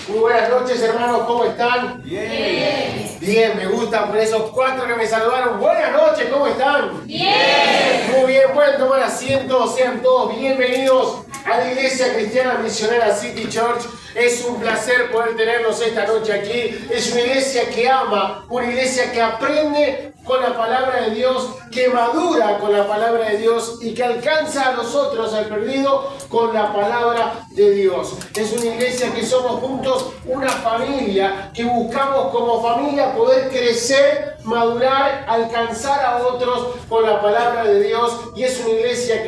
Muy buenas noches, hermanos, ¿cómo están? Bien. Bien, me gusta por esos 4 que me saludaron. Buenas noches, ¿cómo están? Bien. Muy bien, pueden tomar asiento, sean todos bienvenidos a la Iglesia Cristiana Misionera City Church. Es un placer poder tenerlos esta noche aquí. Es una iglesia que ama, una iglesia que aprende con la palabra de Dios, que madura con la palabra de Dios y que alcanza a nosotros, al perdido, con la palabra de Dios. Es una iglesia que somos juntos una familia, que buscamos como familia poder crecer, madurar, alcanzar a otros con la palabra de Dios, y es una iglesia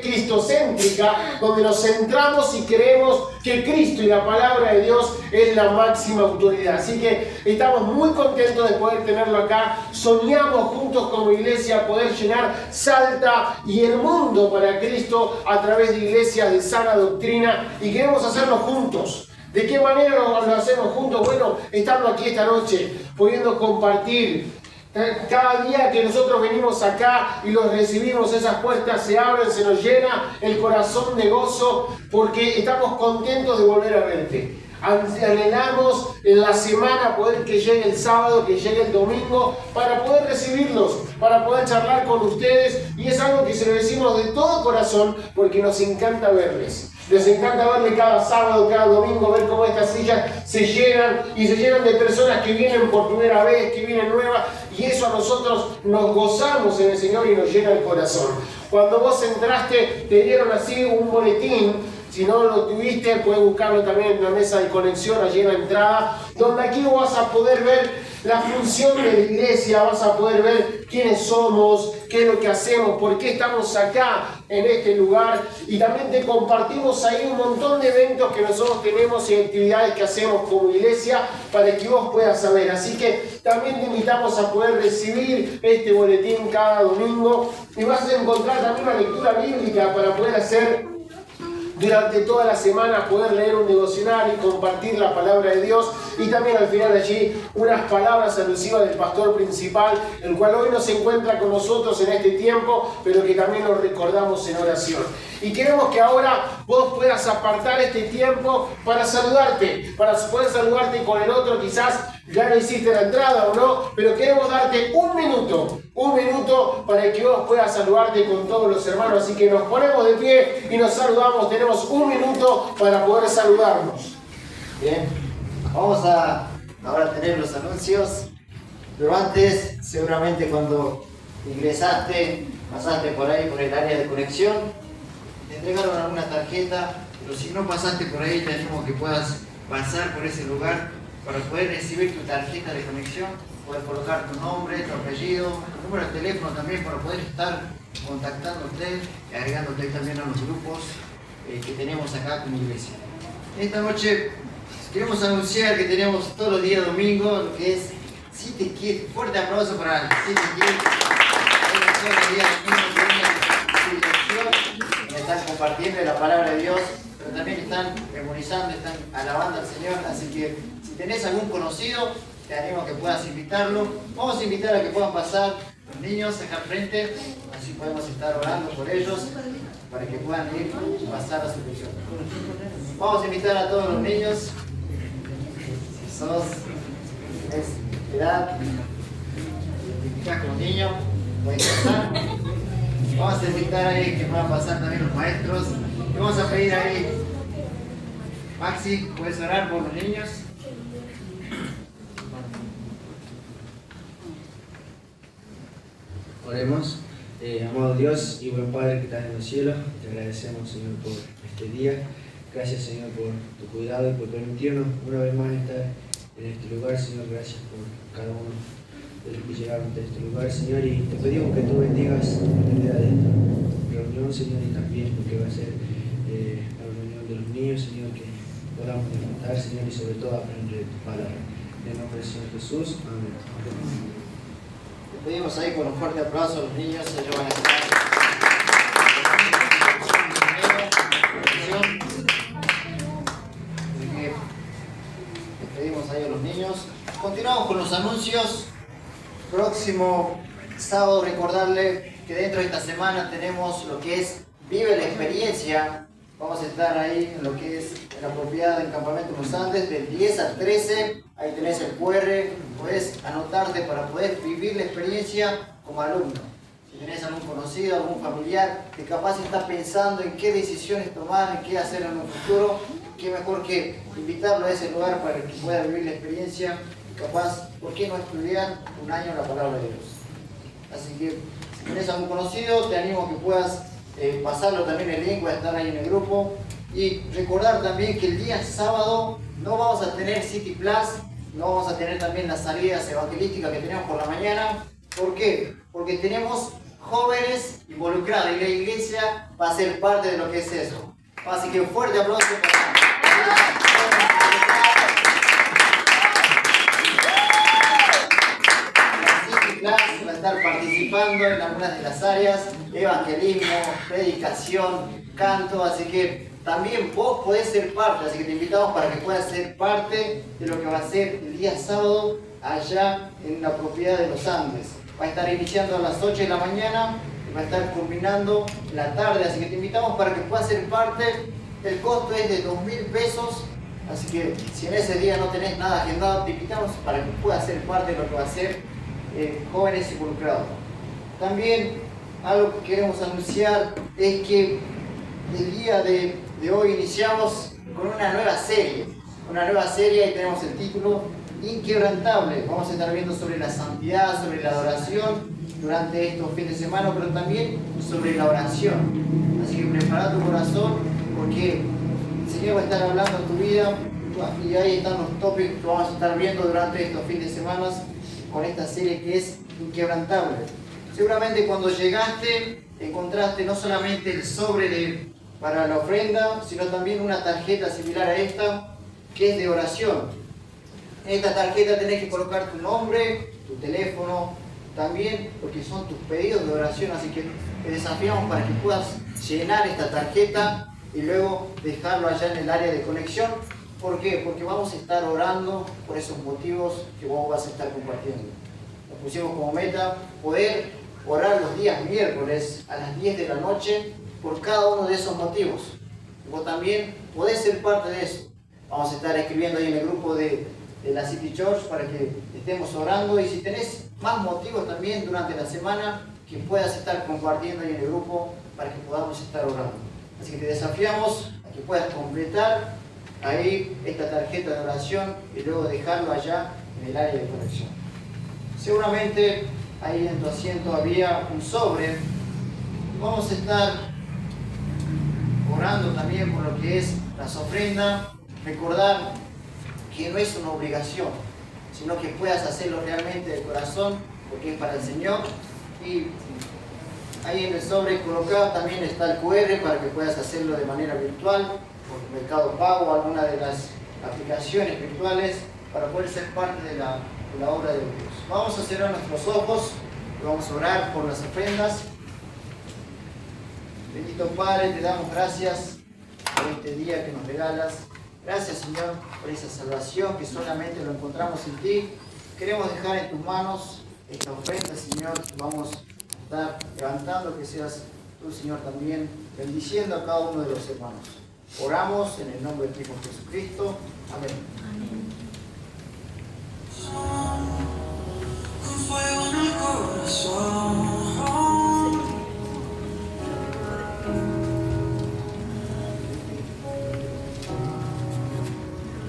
cristocéntrica, donde nos centramos y creemos que Cristo y la palabra de Dios es la máxima autoridad. Así que estamos muy contentos de poder tenerlo acá. Soñamos juntos como iglesia poder llenar Salta y el mundo para Cristo a través de iglesias de sana doctrina, y queremos hacerlo juntos. ¿De qué manera lo hacemos juntos? Bueno, estando aquí esta noche, pudiendo compartir. Cada día que nosotros venimos acá y los recibimos, esas puertas se abren, se nos llena el corazón de gozo, porque estamos contentos de volver a verte. Anhelamos en la semana poder que llegue el sábado, que llegue el domingo, para poder recibirlos, para poder charlar con ustedes, y es algo que se lo decimos de todo corazón, porque nos encanta verles. Les encanta verle cada sábado, cada domingo, ver cómo estas sillas se llenan, y se llenan de personas que vienen por primera vez, que vienen nuevas, y eso a nosotros nos gozamos en el Señor y nos llena el corazón. Cuando vos entraste, te dieron así un boletín. Si no lo tuviste, puedes buscarlo también en la mesa de conexión, allí en la entrada, donde aquí vas a poder ver la función de la iglesia, vas a poder ver quiénes somos, qué es lo que hacemos, por qué estamos acá en este lugar, y también te compartimos ahí un montón de eventos que nosotros tenemos y actividades que hacemos como iglesia para que vos puedas saber. Así que también te invitamos a poder recibir este boletín cada domingo, y vas a encontrar también una lectura bíblica para poder hacer durante toda la semana, poder leer un devocional y compartir la palabra de Dios, y también al final allí unas palabras alusivas del pastor principal, el cual hoy no se encuentra con nosotros en este tiempo, pero que también lo recordamos en oración. Y queremos que ahora vos puedas apartar este tiempo para saludarte, para poder saludarte con el otro. Quizás ya lo hiciste en la entrada o no, pero queremos darte un minuto para que vos puedas saludarte con todos los hermanos. Así que nos ponemos de pie y nos saludamos. Tenemos un minuto para poder saludarnos. Bien, vamos a ahora tener los anuncios, pero antes, seguramente cuando ingresaste, pasaste por ahí por el área de conexión, te entregaron alguna tarjeta, pero si no pasaste por ahí, te animo que puedas pasar por ese lugar para poder recibir tu tarjeta de conexión, poder colocar tu nombre, tu apellido, tu número de teléfono también, para poder estar contactándote y agregándote también a los grupos que tenemos acá como iglesia. Esta noche queremos anunciar que tenemos todos los días domingo lo que es City Kids. Fuerte aplauso para City Kids. Todos los días domingos están compartiendo la palabra de Dios, pero también están memorizando, están alabando al Señor. Así que si tenés algún conocido, te animo a que puedas invitarlo. Vamos a invitar a que puedan pasar los niños acá al frente, así podemos estar orando por ellos para que puedan ir y pasar a su lección. Vamos a invitar a todos los niños, si sos de edad, identificás como niño, puedes pasar. Vamos a invitar ahí que puedan pasar también los maestros. Y vamos a pedir ahí, Maxi, ¿puedes orar por los niños? Oremos. Amado Dios y buen Padre que estás en los cielos, te agradecemos, Señor, por este día. Gracias, Señor, por tu cuidado y por permitirnos una vez más estar en este lugar. Señor, gracias por cada uno de los que llegaron a este lugar, Señor, y te pedimos que tú bendigas el día de esta reunión, Señor, y también lo que va a ser la reunión de los niños, Señor, que podamos disfrutar, Señor, y sobre todo aprender de tu palabra. En el nombre del Señor Jesús, amén. Pedimos ahí con un fuerte aplauso a los niños, ellos van a estar. Pedimos ahí a los niños. Continuamos con los anuncios. Próximo sábado, recordarle que dentro de esta semana tenemos lo que es Vive la Experiencia. Vamos a estar ahí en lo que es la propiedad del Campamento Los Andes, del 10 al 13. Ahí tenés el QR, puedes anotarte para poder vivir la experiencia como alumno. Si tenés algún conocido, algún familiar que capaz está pensando en qué decisiones tomar, en qué hacer en un futuro, qué mejor que invitarlo a ese lugar para que pueda vivir la experiencia. Capaz, ¿por qué no estudiar un año la palabra de Dios? Así que si tenés algún conocido, te animo a que puedas pasarlo también el link, va a estar ahí en el grupo. Y recordar también que el día sábado no vamos a tener City Plus, no vamos a tener también las salidas evangelísticas que tenemos por la mañana. ¿Por qué? Porque tenemos jóvenes involucrados y la iglesia va a ser parte de lo que es eso. Así que un fuerte aplauso para va a estar participando en algunas de las áreas, evangelismo, predicación, canto, así que también vos podés ser parte, así que te invitamos para que puedas ser parte de lo que va a ser el día sábado allá en la propiedad de Los Andes. Va a estar iniciando a las 8 de la mañana y va a estar culminando la tarde, así que te invitamos para que puedas ser parte. El costo es de 2.000 pesos, así que si en ese día no tenés nada agendado, te invitamos para que puedas ser parte de lo que va a ser jóvenes involucrados. También algo que queremos anunciar es que el día de hoy iniciamos con una nueva serie. Ahí tenemos el título Inquebrantable. Vamos a estar viendo sobre la santidad, sobre la adoración durante estos fines de semana, pero también sobre la oración. Así que prepara tu corazón porque el Señor va a estar hablando en tu vida y ahí están los tópicos que vamos a estar viendo durante estos fines de semana con esta serie que es Inquebrantable. Seguramente cuando llegaste encontraste no solamente el sobre para la ofrenda, sino también una tarjeta similar a esta que es de oración. En esta tarjeta tenés que colocar tu nombre, tu teléfono, también porque son tus pedidos de oración, así que te desafiamos para que puedas llenar esta tarjeta y luego dejarlo allá en el área de conexión. ¿Por qué? Porque vamos a estar orando por esos motivos que vos vas a estar compartiendo. Nos pusimos como meta poder orar los días miércoles a las 10 de la noche por cada uno de esos motivos. Y vos también podés ser parte de eso. Vamos a estar escribiendo ahí en el grupo de la City Church para que estemos orando, y si tenés más motivos también durante la semana que puedas estar compartiendo ahí en el grupo para que podamos estar orando. Así que te desafiamos a que puedas completar ahí esta tarjeta de oración y luego dejarlo allá en el área de conexión. Seguramente ahí en tu asiento había un sobre. Vamos a estar orando también por lo que es las ofrendas. Recordar que no es una obligación, sino que puedas hacerlo realmente de corazón porque es para el Señor. Y ahí en el sobre colocado también está el QR para que puedas hacerlo de manera virtual por Mercado Pago o alguna de las aplicaciones virtuales para poder ser parte de la obra de Dios. Vamos a cerrar nuestros ojos y vamos a orar por las ofrendas. Bendito Padre, te damos gracias por este día que nos regalas. Gracias, Señor, por esa salvación que solamente lo encontramos en ti. Queremos dejar en tus manos esta ofrenda, Señor, que vamos a estar levantando, que seas tú, Señor, también bendiciendo a cada uno de los hermanos. Oramos en el nombre de Hijo Jesucristo. Amén. Con fuego en el corazón,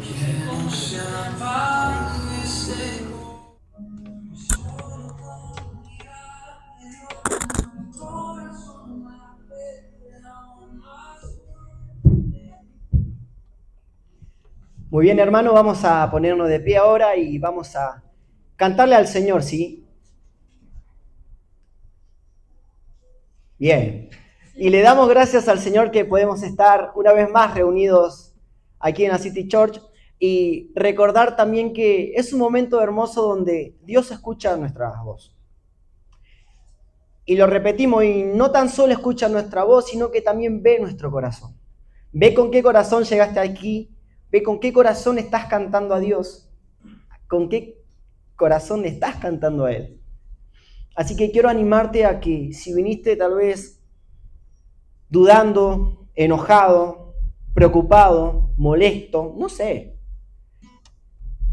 que no se apague este corazón. Muy bien, hermano, vamos a ponernos de pie ahora y vamos a cantarle al Señor, ¿sí? Bien. Y le damos gracias al Señor que podemos estar una vez más reunidos aquí en la City Church y recordar también que es un momento hermoso donde Dios escucha nuestra voz. Y lo repetimos, y no tan solo escucha nuestra voz, sino que también ve nuestro corazón. Ve con qué corazón llegaste aquí. Ve con qué corazón estás cantando a Dios, con qué corazón le estás cantando a Él. Así que quiero animarte a que si viniste tal vez dudando, enojado, preocupado, molesto, no sé,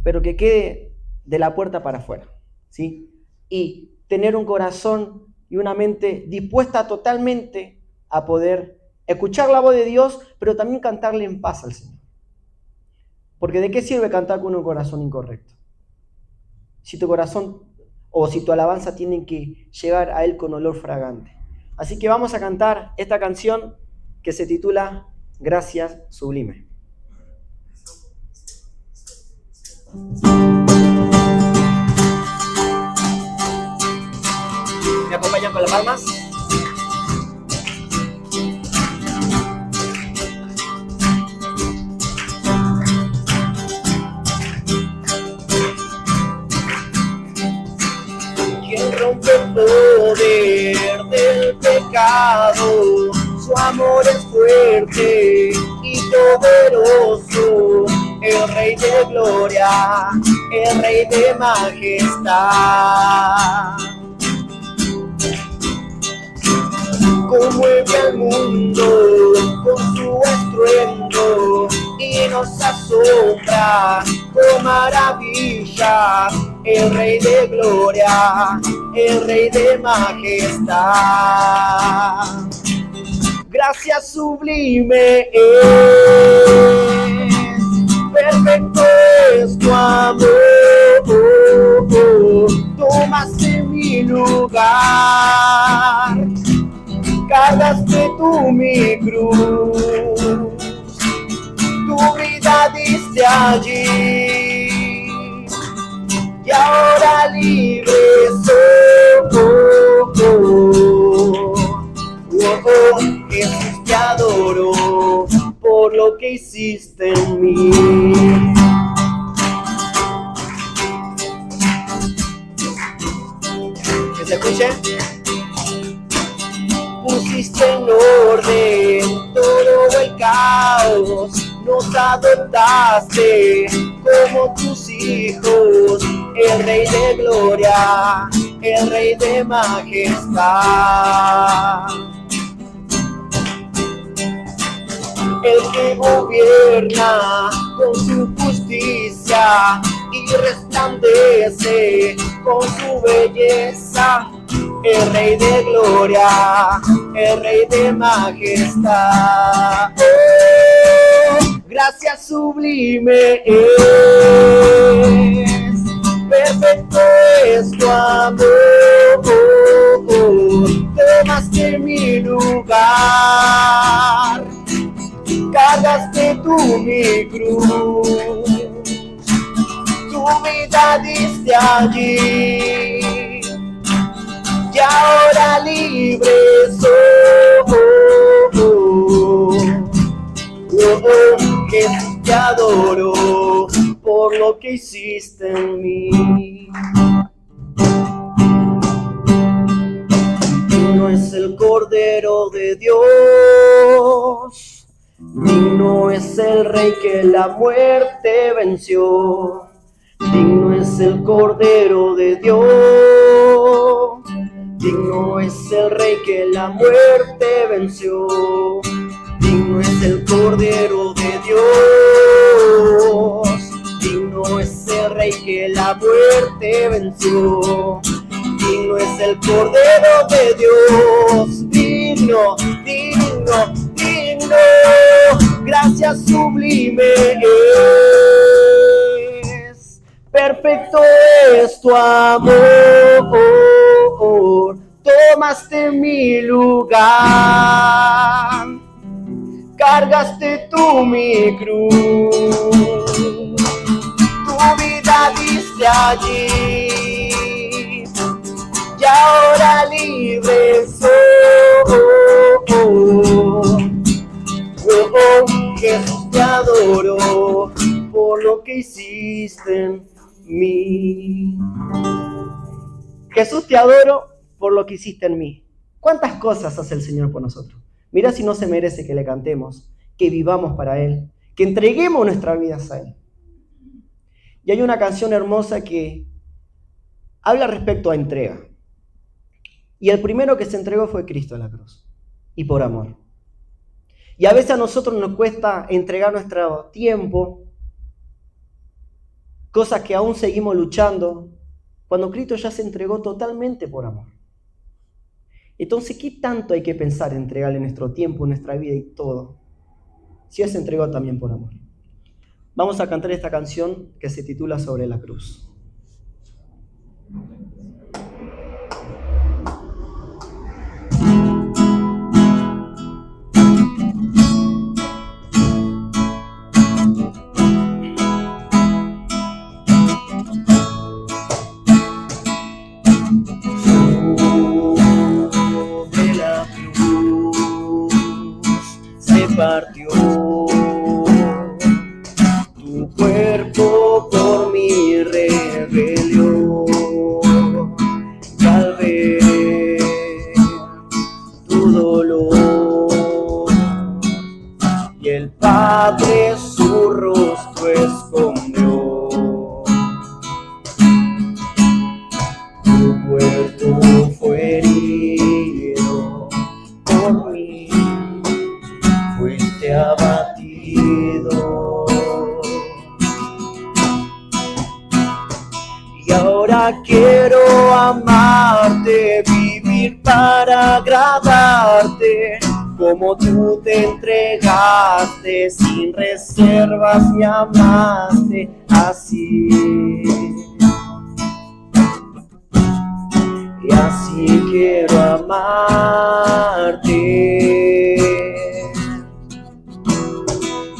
pero que quede de la puerta para afuera, ¿sí? Y tener un corazón y una mente dispuesta totalmente a poder escuchar la voz de Dios, pero también cantarle en paz al Señor. Porque ¿de qué sirve cantar con un corazón incorrecto? Si tu corazón o si tu alabanza tiene que llegar a Él con olor fragante. Así que vamos a cantar esta canción que se titula Gracias Sublime. ¿Me acompañan con las palmas? Quien rompe el poder del pecado, su amor es fuerte y poderoso, el Rey de gloria, el Rey de majestad. Conmueve al mundo con su estruendo y nos asombra con maravilla, el Rey de gloria, el Rey de majestad. Gracias sublime es, perfecto es tu amor, tomaste mi lugar, cargaste tú mi cruz, tu vida diste allí, y ahora libre soy. Jesús, te adoro por lo que hiciste en mí. ¿Que se escuche? Pusiste en orden todo el caos, nos adoptaste como tus hijos, el Rey de gloria, el Rey de majestad. El que gobierna con su justicia y resplandece con su belleza, el Rey de gloria, el Rey de majestad. Oh, gracias sublime es, perfecto es tu amor, tomaste mi lugar, cargaste tú mi cruz, tu vida diste allí, y ahora libre soy. Jesús, te adoro por lo que hiciste en mí. Digno es el Cordero de Dios, digno es el Rey que la muerte venció, digno es el Cordero de Dios, digno es el Rey que la muerte venció, digno es el Cordero de Dios, digno es el Rey que la muerte venció, digno es el Cordero de Dios, digno, digno, digno. Gracias sublime es, perfecto es tu amor, tomaste mi lugar, cargaste tú mi cruz, tu vida diste allí, y ahora libre soy. Jesús, te adoro por lo que hiciste en mí. Jesús, te adoro por lo que hiciste en mí. ¿Cuántas cosas hace el Señor por nosotros? Mira si no se merece que le cantemos, que vivamos para Él, que entreguemos nuestras vidas a Él. Y hay una canción hermosa que habla respecto a entrega. Y el primero que se entregó fue Cristo en la cruz, y por amor. Y a veces a nosotros nos cuesta entregar nuestro tiempo, cosas que aún seguimos luchando, cuando Cristo ya se entregó totalmente por amor. Entonces, ¿qué tanto hay que pensar en entregarle nuestro tiempo, nuestra vida y todo? Si Él se entregó también por amor. Vamos a cantar esta canción que se titula Sobre la cruz. Sobre la cruz se partió tu cuerpo por mi rebelión. Y al ver tu dolor y el Padre su rostro escondió, tu cuerpo fue herido por mí, fuiste abatido. Y ahora quiero amarte, vivir para agradarte, como tú te entregaste, sin reservas me amaste así. Y así quiero amarte.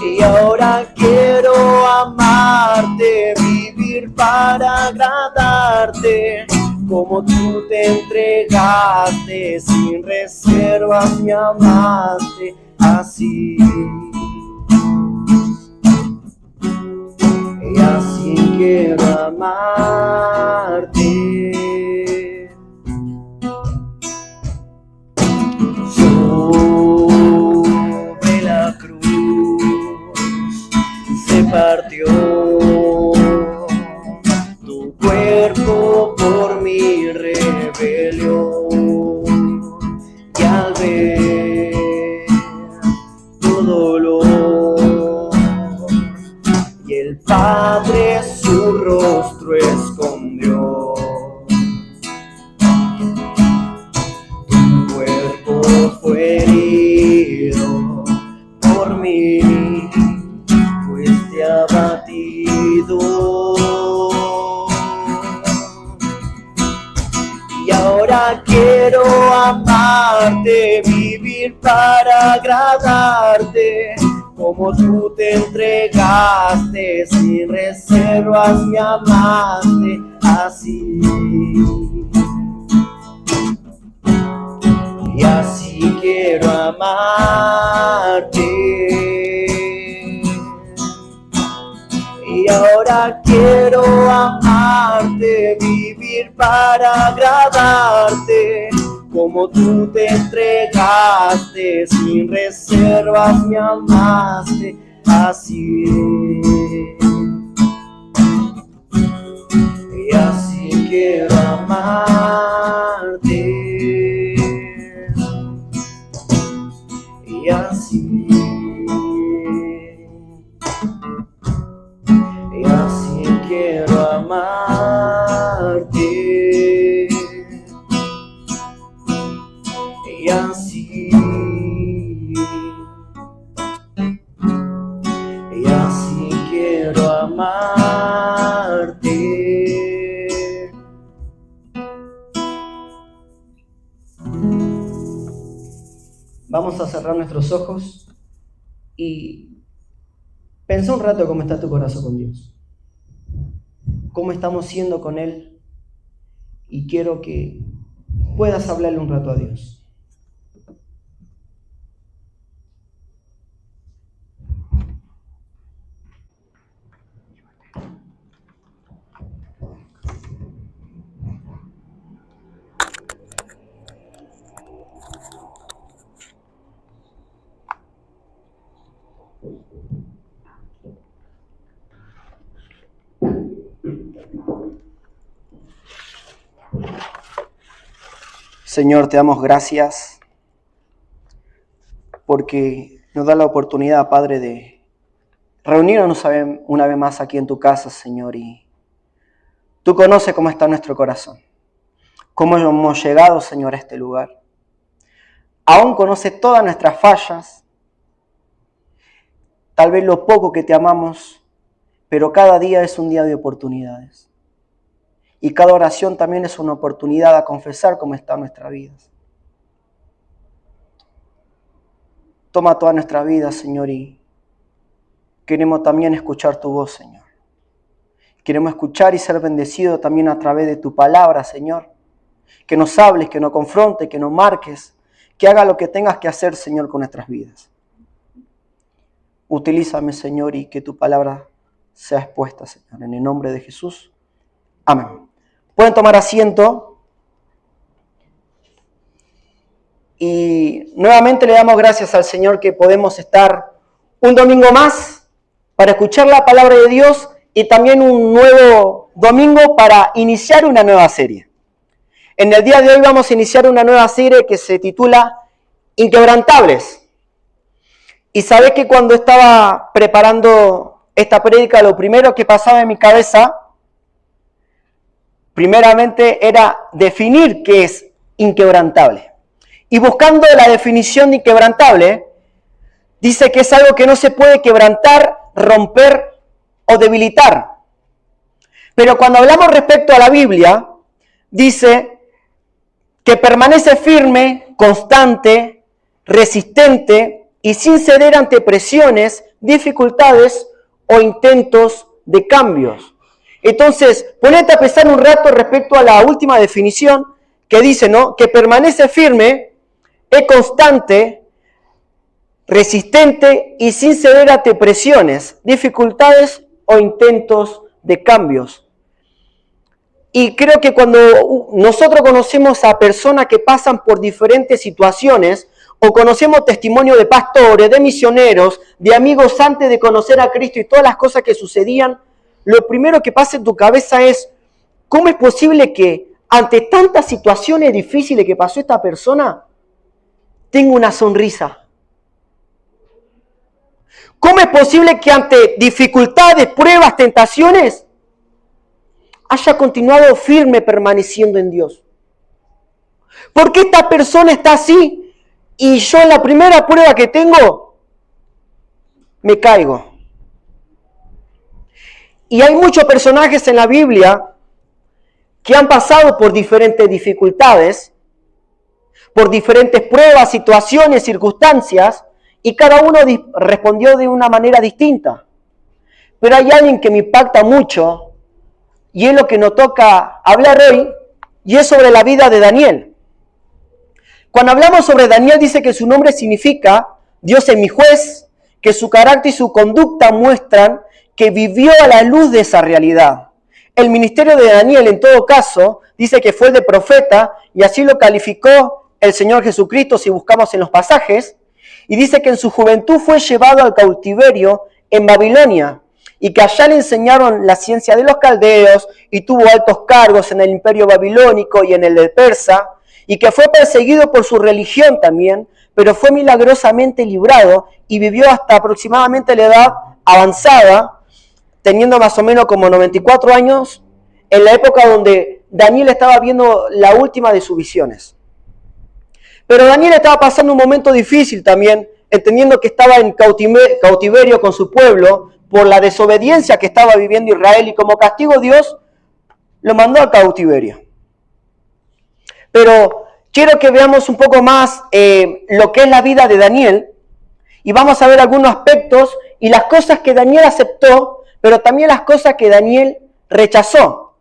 Y ahora quiero amarte, vivir para agradarte, como tú te entregaste, sin reservas me amaste así. Y así quiero amarte. Sobre la cruz se partió tu cuerpo por mi rebelión. Y al ver tu dolor y el Padre su rostro escondió, fue herido por mí, fuiste abatido. Y ahora quiero amarte, vivir para agradarte, como tú te entregaste, sin reservas me amaste así. Y así quiero amarte. Y ahora quiero amarte, vivir para agradarte, como tú te entregaste, sin reservas me amaste así. Y así quiero amarte. Y así quiero amarte. Y así quiero amarte. Vamos a cerrar nuestros ojos y pensá un rato cómo está tu corazón con Dios, cómo estamos siendo con Él, y quiero que puedas hablarle un rato a Dios. Señor, te damos gracias porque nos da la oportunidad, Padre, de reunirnos una vez más aquí en tu casa, Señor, y tú conoces cómo está nuestro corazón, cómo hemos llegado, Señor, a este lugar. Aún conoces todas nuestras fallas, tal vez lo poco que te amamos, pero cada día es un día de oportunidades. Y cada oración también es una oportunidad a confesar cómo están nuestras vidas. Toma toda nuestra vida, Señor, y queremos también escuchar tu voz, Señor. Queremos escuchar y ser bendecidos también a través de tu palabra, Señor. Que nos hables, que nos confrontes, que nos marques, que haga lo que tengas que hacer, Señor, con nuestras vidas. Utilízame, Señor, y que tu palabra sea expuesta, Señor. En el nombre de Jesús. Amén. Pueden tomar asiento. Y nuevamente le damos gracias al Señor que podemos estar un domingo más para escuchar la palabra de Dios y también un nuevo domingo para iniciar una nueva serie. En el día de hoy vamos a iniciar una nueva serie que se titula Inquebrantables. Y sabés que cuando estaba preparando esta prédica, lo primero que pasaba en mi cabeza, primeramente, era definir qué es inquebrantable. Y buscando la definición de inquebrantable, dice que es algo que no se puede quebrantar, romper o debilitar. Pero cuando hablamos respecto a la Biblia, dice que permanece firme, constante, resistente y sin ceder ante presiones, dificultades o intentos de cambios. Entonces, ponete a pensar un rato respecto a la última definición que dice, ¿no? Que permanece firme, es constante, resistente y sin ceder ante presiones, dificultades o intentos de cambios. Y creo que cuando nosotros conocemos a personas que pasan por diferentes situaciones, o conocemos testimonio de pastores, de misioneros, de amigos antes de conocer a Cristo y todas las cosas que sucedían, lo primero que pasa en tu cabeza es, ¿cómo es posible que ante tantas situaciones difíciles que pasó esta persona, tenga una sonrisa? ¿Cómo es posible que ante dificultades, pruebas, tentaciones, haya continuado firme permaneciendo en Dios? ¿Por qué esta persona está así y yo en la primera prueba que tengo me caigo? Y hay muchos personajes en la Biblia que han pasado por diferentes dificultades, por diferentes pruebas, situaciones, circunstancias, y cada uno respondió de una manera distinta. Pero hay alguien que me impacta mucho, y es lo que nos toca hablar hoy, y es sobre la vida de Daniel. Cuando hablamos sobre Daniel, dice que su nombre significa Dios es mi juez, que su carácter y su conducta muestran que vivió a la luz de esa realidad. El ministerio de Daniel, en todo caso, dice que fue de profeta, y así lo calificó el Señor Jesucristo si buscamos en los pasajes, y dice que en su juventud fue llevado al cautiverio en Babilonia, y que allá le enseñaron la ciencia de los caldeos, y tuvo altos cargos en el imperio babilónico y en el de Persa, y que fue perseguido por su religión también, pero fue milagrosamente librado y vivió hasta aproximadamente la edad avanzada, teniendo más o menos como 94 años, en la época donde Daniel estaba viendo la última de sus visiones. Pero Daniel estaba pasando un momento difícil también, entendiendo que estaba en cautiverio con su pueblo por la desobediencia que estaba viviendo Israel, y como castigo Dios lo mandó al cautiverio. Pero quiero que veamos un poco más lo que es la vida de Daniel, y vamos a ver algunos aspectos y las cosas que Daniel aceptó, pero también las cosas que Daniel rechazó.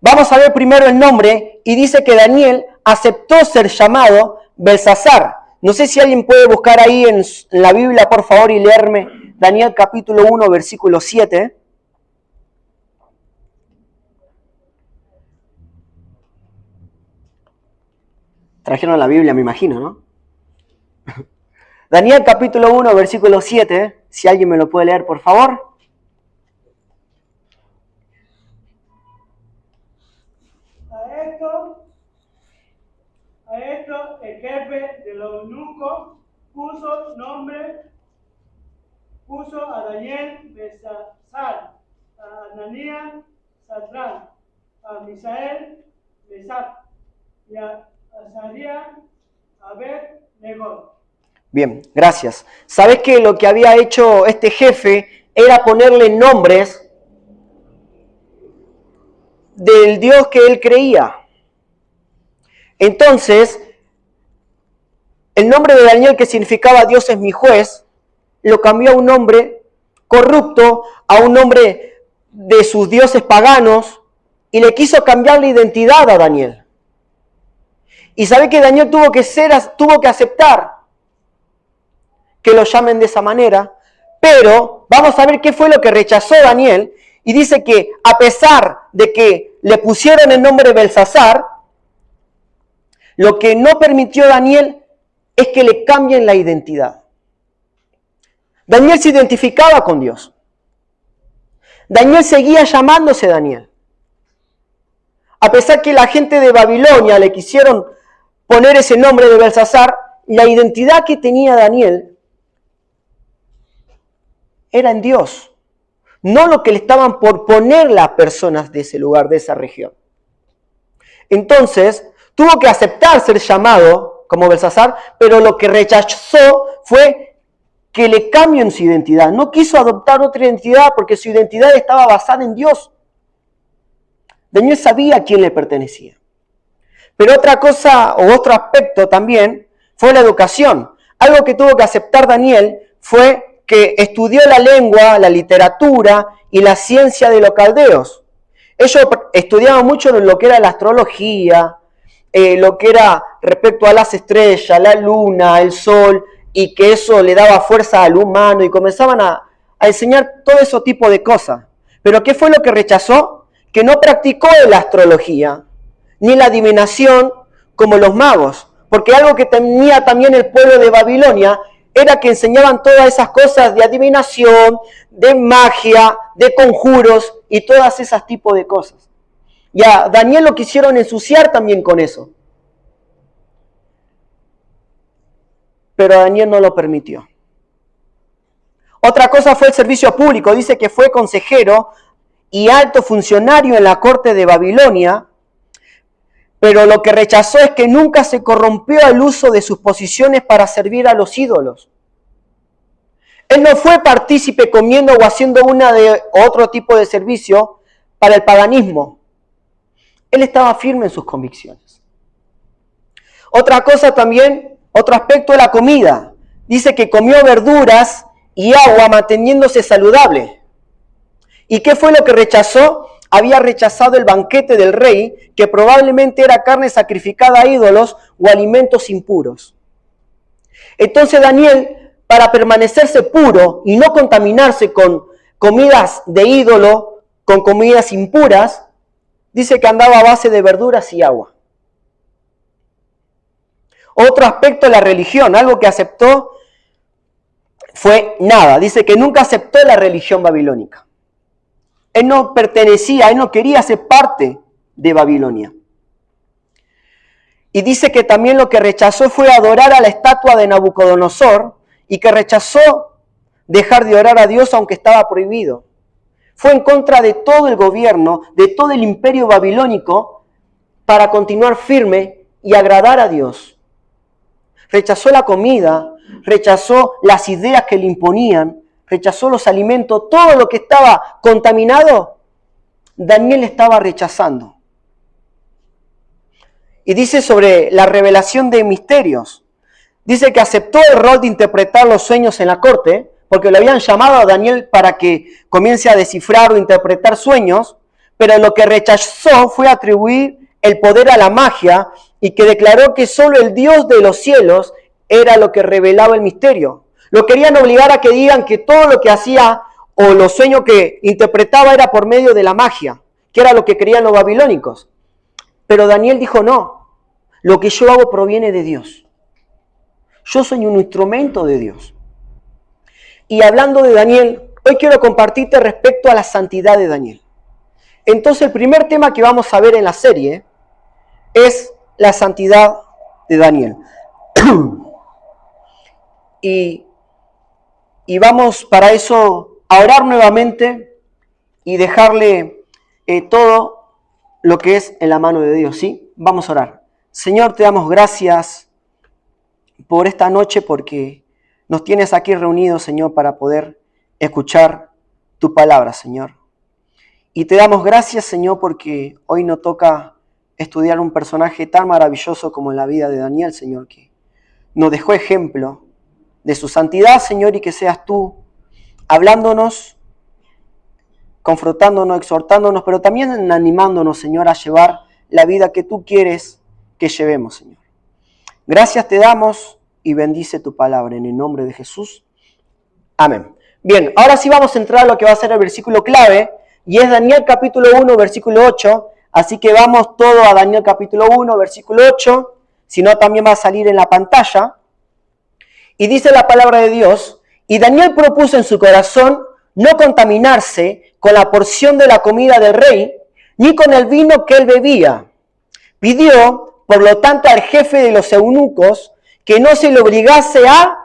Vamos a ver primero el nombre, y dice que Daniel aceptó ser llamado Belsasar. No sé si alguien puede buscar ahí en la Biblia, por favor, y leerme Daniel capítulo 1, versículo 7. Trajeron la Biblia, me imagino, ¿no? Daniel capítulo 1, versículo 7, si alguien me lo puede leer, por favor. A esto el jefe de los eunucos puso a Daniel, Belsasar, a Ananías, Sadrach, a Misael, Mesach, y a Azarías, Abed-Negó. Bien, gracias. ¿Sabes que lo que había hecho este jefe era ponerle nombres del Dios que él creía? Entonces, el nombre de Daniel, que significaba Dios es mi juez, lo cambió a un nombre corrupto, a un nombre de sus dioses paganos, y le quiso cambiar la identidad a Daniel. Y sabe que Daniel tuvo que aceptar que lo llamen de esa manera, pero vamos a ver qué fue lo que rechazó Daniel, y dice que a pesar de que le pusieron el nombre de Belsasar, lo que no permitió Daniel es que le cambien la identidad. Daniel se identificaba con Dios. Daniel seguía llamándose Daniel. A pesar que la gente de Babilonia le quisieron poner ese nombre de Belsasar, la identidad que tenía Daniel era en Dios, no lo que le estaban por poner las personas de ese lugar, de esa región. Entonces, tuvo que aceptar ser llamado como Belsasar, pero lo que rechazó fue que le cambien su identidad. No quiso adoptar otra identidad porque su identidad estaba basada en Dios. Daniel sabía a quién le pertenecía. Pero otra cosa o otro aspecto también fue la educación. Algo que tuvo que aceptar Daniel fue que estudió la lengua, la literatura y la ciencia de los caldeos. Ellos estudiaban mucho lo que era la astrología, lo que era respecto a las estrellas, la luna, el sol, y que eso le daba fuerza al humano, y comenzaban a enseñar todo ese tipo de cosas. Pero ¿qué fue lo que rechazó? Que no practicó la astrología, ni la adivinación como los magos, porque algo que tenía también el pueblo de Babilonia era que enseñaban todas esas cosas de adivinación, de magia, de conjuros y todas esas tipos de cosas. Y a Daniel lo quisieron ensuciar también con eso. Pero Daniel no lo permitió. Otra cosa fue el servicio público. Dice que fue consejero y alto funcionario en la corte de Babilonia, pero lo que rechazó es que nunca se corrompió al uso de sus posiciones para servir a los ídolos. Él no fue partícipe comiendo o haciendo una de otro tipo de servicio para el paganismo. Él estaba firme en sus convicciones. Otra cosa también, otro aspecto de la comida. Dice que comió verduras y agua manteniéndose saludable. ¿Y qué fue lo que rechazó? Había rechazado el banquete del rey, que probablemente era carne sacrificada a ídolos o alimentos impuros. Entonces Daniel, para permanecerse puro y no contaminarse con comidas de ídolo, con comidas impuras, dice que andaba a base de verduras y agua. Otro aspecto de la religión, algo que aceptó, fue nada. Dice que nunca aceptó la religión babilónica. Él no pertenecía, él no quería ser parte de Babilonia. Y dice que también lo que rechazó fue adorar a la estatua de Nabucodonosor, y que rechazó dejar de orar a Dios aunque estaba prohibido. Fue en contra de todo el gobierno, de todo el imperio babilónico, para continuar firme y agradar a Dios. Rechazó la comida, rechazó las ideas que le imponían, rechazó los alimentos, todo lo que estaba contaminado, Daniel estaba rechazando. Y dice sobre la revelación de misterios. Dice que aceptó el rol de interpretar los sueños en la corte, porque le habían llamado a Daniel para que comience a descifrar o interpretar sueños, pero lo que rechazó fue atribuir el poder a la magia, y que declaró que solo el Dios de los cielos era lo que revelaba el misterio. Lo querían obligar a que digan que todo lo que hacía o los sueños que interpretaba era por medio de la magia, que era lo que creían los babilónicos. Pero Daniel dijo no, lo que yo hago proviene de Dios. Yo soy un instrumento de Dios. Y hablando de Daniel, hoy quiero compartirte respecto a la santidad de Daniel. Entonces el primer tema que vamos a ver en la serie es la santidad de Daniel. y vamos para eso a orar nuevamente y dejarle todo lo que es en la mano de Dios, ¿sí? Vamos a orar. Señor, te damos gracias por esta noche porque nos tienes aquí reunidos, Señor, para poder escuchar tu palabra, Señor. Y te damos gracias, Señor, porque hoy nos toca estudiar un personaje tan maravilloso como en la vida de Daniel, Señor, que nos dejó ejemplo de su santidad, Señor, y que seas tú hablándonos, confrontándonos, exhortándonos, pero también animándonos, Señor, a llevar la vida que tú quieres que llevemos, Señor. Gracias te damos y bendice tu palabra en el nombre de Jesús. Amén. Bien, ahora sí vamos a entrar a lo que va a ser el versículo clave, y es Daniel capítulo 1, versículo 8. Así que vamos todo a Daniel capítulo 1, versículo 8. Si no, también va a salir en la pantalla. Y dice la palabra de Dios: y Daniel propuso en su corazón no contaminarse con la porción de la comida del rey, ni con el vino que él bebía. Pidió, por lo tanto, al jefe de los eunucos que no se le obligase a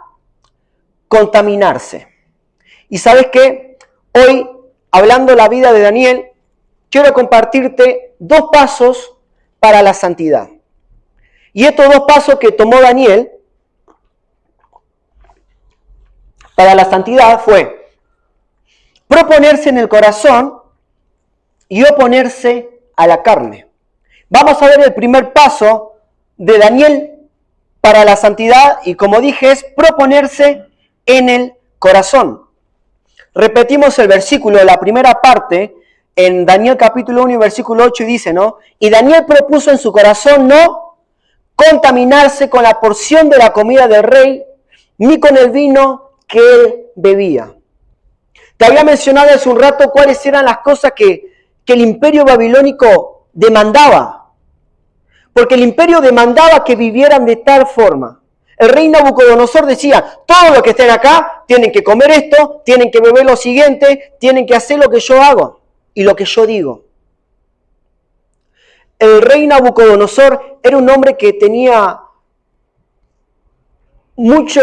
contaminarse. Y ¿sabes qué? Hoy, hablando de la vida de Daniel, quiero compartirte 2 pasos para la santidad. Y estos 2 pasos que tomó Daniel para la santidad fue proponerse en el corazón y oponerse a la carne. Vamos a ver el primer paso de Daniel para la santidad, y como dije, es proponerse en el corazón. Repetimos el versículo, la primera parte, en Daniel capítulo 1 y versículo 8, y dice, ¿no? Y Daniel propuso en su corazón no contaminarse con la porción de la comida del rey, ni con el vino que él bebía. Te había mencionado hace un rato cuáles eran las cosas que el imperio babilónico demandaba. Porque el imperio demandaba que vivieran de tal forma. El rey Nabucodonosor decía, todos los que estén acá tienen que comer esto, tienen que beber lo siguiente, tienen que hacer lo que yo hago y lo que yo digo. El rey Nabucodonosor era un hombre que tenía mucha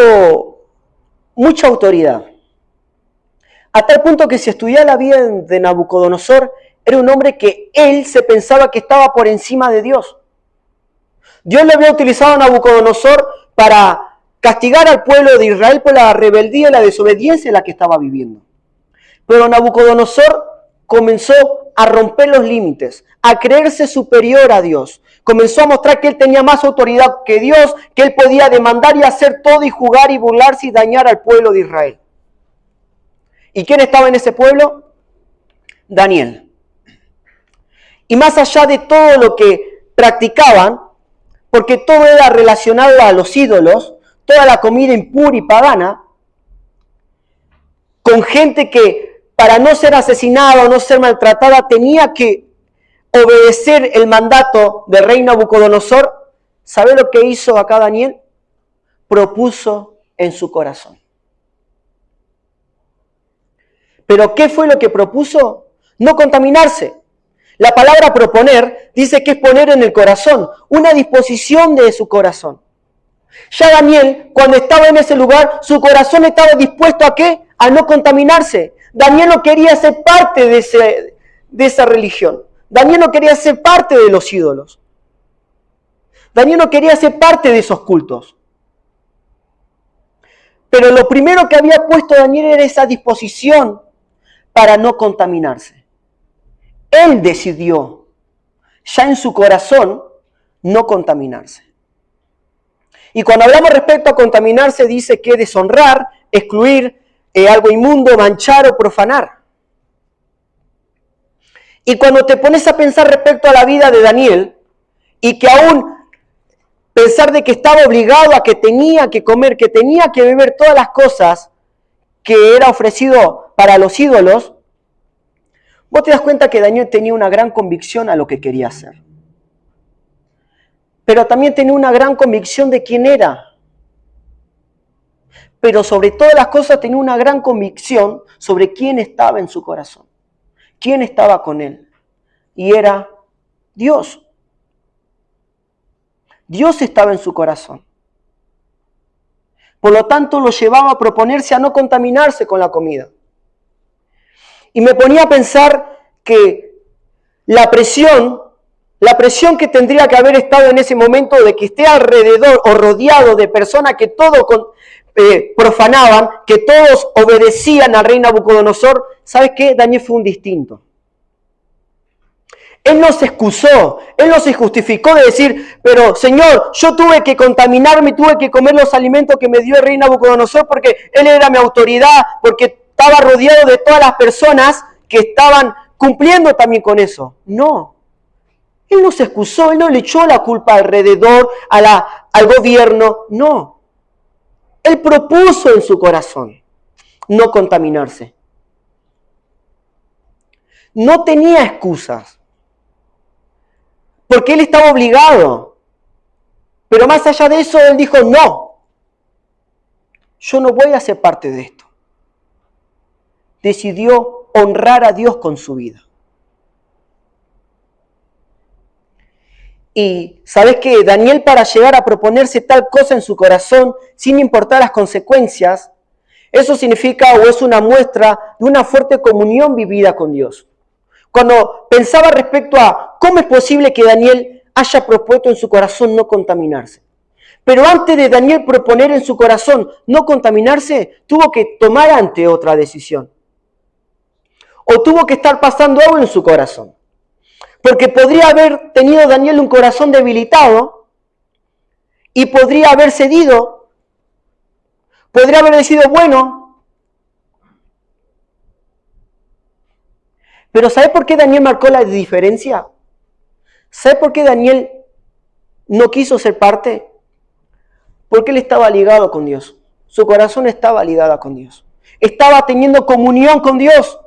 autoridad. A tal punto que si estudiaba la vida de Nabucodonosor, era un hombre que él se pensaba que estaba por encima de Dios. Dios le había utilizado a Nabucodonosor para castigar al pueblo de Israel por la rebeldía y la desobediencia en la que estaba viviendo. Pero Nabucodonosor comenzó a romper los límites, a creerse superior a Dios. Comenzó a mostrar que él tenía más autoridad que Dios, que él podía demandar y hacer todo y jugar y burlarse y dañar al pueblo de Israel. ¿Y quién estaba en ese pueblo? Daniel. Y más allá de todo lo que practicaban, porque todo era relacionado a los ídolos, toda la comida impura y pagana, con gente que para no ser asesinada o no ser maltratada tenía que obedecer el mandato del rey Nabucodonosor. ¿Sabe lo que hizo acá Daniel? Propuso en su corazón. ¿Pero qué fue lo que propuso? No contaminarse. La palabra proponer dice que es poner en el corazón, una disposición de su corazón. Ya Daniel, cuando estaba en ese lugar, su corazón estaba dispuesto ¿a qué? A no contaminarse. Daniel no quería ser parte de esa religión. Daniel no quería ser parte de los ídolos. Daniel no quería ser parte de esos cultos. Pero lo primero que había puesto Daniel era esa disposición para no contaminarse. Él decidió, ya en su corazón, no contaminarse. Y cuando hablamos respecto a contaminarse, dice que deshonrar, excluir algo inmundo, manchar o profanar. Y cuando te pones a pensar respecto a la vida de Daniel, y que aún pensar de que estaba obligado a que tenía que comer, que tenía que beber todas las cosas que era ofrecido para los ídolos, vos te das cuenta que Daniel tenía una gran convicción a lo que quería hacer. Pero también tenía una gran convicción de quién era. Pero sobre todas las cosas tenía una gran convicción sobre quién estaba en su corazón. Quién estaba con él. Y era Dios. Dios estaba en su corazón. Por lo tanto, lo llevaba a proponerse a no contaminarse con la comida. Y me ponía a pensar que la presión que tendría que haber estado en ese momento de que esté alrededor o rodeado de personas que todo profanaban, que todos obedecían al rey Nabucodonosor, ¿sabes qué? Daniel fue un distinto. Él no se excusó, él no se justificó de decir, pero Señor, yo tuve que contaminarme, tuve que comer los alimentos que me dio el rey Nabucodonosor porque él era mi autoridad, porque estaba rodeado de todas las personas que estaban cumpliendo también con eso. No, él no se excusó, él no le echó la culpa alrededor, al gobierno, no. Él propuso en su corazón no contaminarse. No tenía excusas. Porque él estaba obligado. Pero más allá de eso, él dijo, no, yo no voy a ser parte de esto. Decidió honrar a Dios con su vida. Y ¿sabes qué? Daniel, para llegar a proponerse tal cosa en su corazón, sin importar las consecuencias, eso significa o es una muestra de una fuerte comunión vivida con Dios. Cuando pensaba respecto a cómo es posible que Daniel haya propuesto en su corazón no contaminarse. Pero antes de Daniel proponer en su corazón no contaminarse, tuvo que tomar ante otra decisión. O tuvo que estar pasando algo en su corazón. Porque podría haber tenido Daniel un corazón debilitado y podría haber cedido. Podría haber decidido, bueno. Pero ¿sabe por qué Daniel marcó la diferencia? ¿Sabe por qué Daniel no quiso ser parte? Porque él estaba ligado con Dios. Su corazón estaba ligado con Dios. Estaba teniendo comunión con Dios.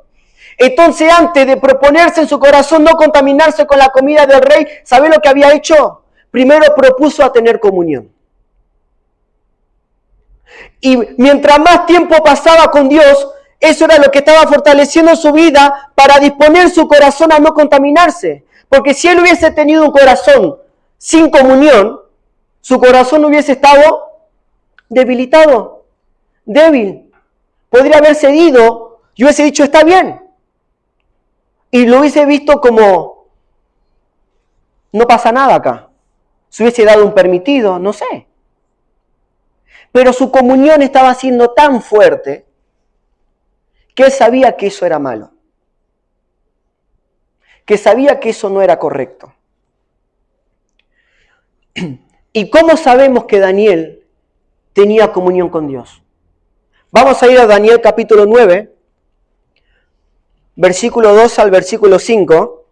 Entonces, antes de proponerse en su corazón no contaminarse con la comida del rey, ¿sabe lo que había hecho? Primero propuso a tener comunión. Y mientras más tiempo pasaba con Dios, eso era lo que estaba fortaleciendo su vida para disponer su corazón a no contaminarse. Porque si él hubiese tenido un corazón sin comunión, su corazón hubiese estado debilitado, débil. Podría haber cedido y hubiese dicho, está bien. Y lo hubiese visto como, no pasa nada acá. Se hubiese dado un permitido, no sé. Pero su comunión estaba siendo tan fuerte que él sabía que eso era malo, que sabía que eso no era correcto. ¿Y cómo sabemos que Daniel tenía comunión con Dios? Vamos a ir a Daniel capítulo 9, versículo 2 al versículo 5.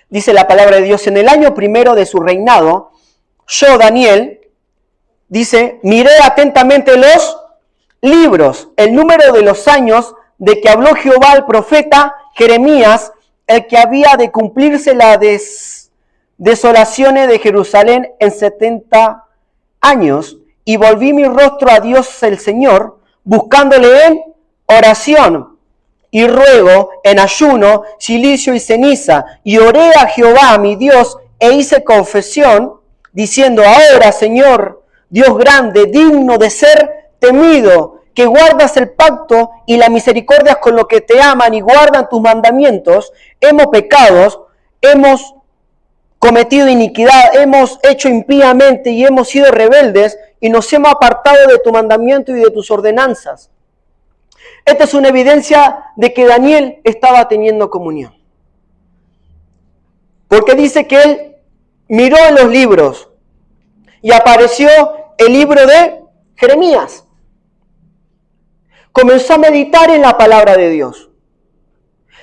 Dice la palabra de Dios, en el año primero de su reinado, yo, Daniel, dice, miré atentamente los libros, el número de los años de que habló Jehová al profeta Jeremías, el que había de cumplirse las desolaciones de Jerusalén en 70 años, y volví mi rostro a Dios el Señor, buscándole en oración y ruego, en ayuno, cilicio y ceniza, y oré a Jehová mi Dios, e hice confesión, diciendo, ahora, Señor, Dios grande, digno de ser temido, que guardas el pacto y la misericordia con los que te aman y guardan tus mandamientos, hemos pecado, hemos cometido iniquidad, hemos hecho impíamente y hemos sido rebeldes y nos hemos apartado de tu mandamiento y de tus ordenanzas. Esta es una evidencia de que Daniel estaba teniendo comunión. Porque dice que él miró en los libros y apareció el libro de Jeremías. Comenzó a meditar en la palabra de Dios.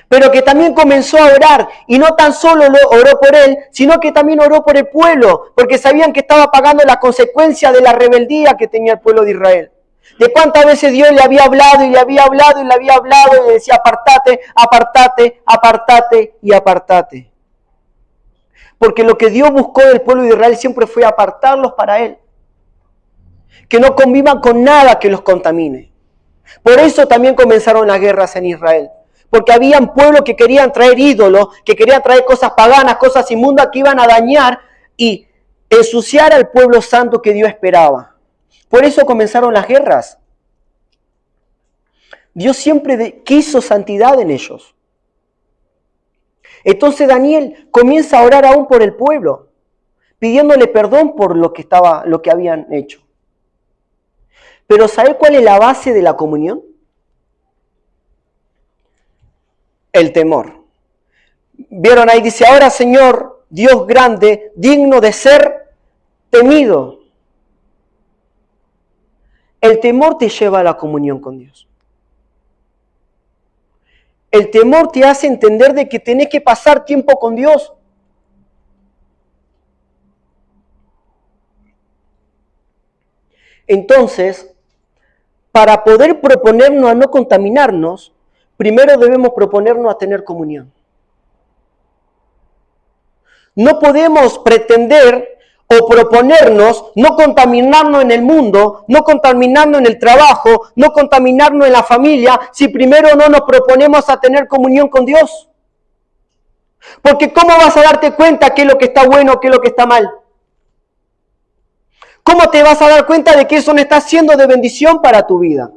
Pero que también comenzó a orar, y no tan solo oró por él, sino que también oró por el pueblo, porque sabían que estaba pagando la consecuencia de la rebeldía que tenía el pueblo de Israel. De cuántas veces Dios le había hablado y le había hablado y le había hablado y le decía apartate, apartate, apartate y apartate. Porque lo que Dios buscó del pueblo de Israel siempre fue apartarlos para Él. Que no convivan con nada que los contamine. Por eso también comenzaron las guerras en Israel. Porque habían pueblos que querían traer ídolos, que querían traer cosas paganas, cosas inmundas que iban a dañar y ensuciar al pueblo santo que Dios esperaba. Por eso comenzaron las guerras. Dios siempre quiso santidad en ellos. Entonces Daniel comienza a orar aún por el pueblo, pidiéndole perdón por lo que habían hecho. Pero ¿sabe cuál es la base de la comunión? El temor. Vieron ahí, dice, ahora Señor, Dios grande, digno de ser temido. El temor te lleva a la comunión con Dios. El temor te hace entender de que tenés que pasar tiempo con Dios. Entonces, para poder proponernos a no contaminarnos, primero debemos proponernos a tener comunión. No podemos pretender o proponernos no contaminarnos en el mundo, no contaminarnos en el trabajo, no contaminarnos en la familia, si primero no nos proponemos a tener comunión con Dios. Porque ¿cómo vas a darte cuenta qué es lo que está bueno, qué es lo que está mal? ¿Cómo te vas a dar cuenta de que eso no está siendo de bendición para tu vida?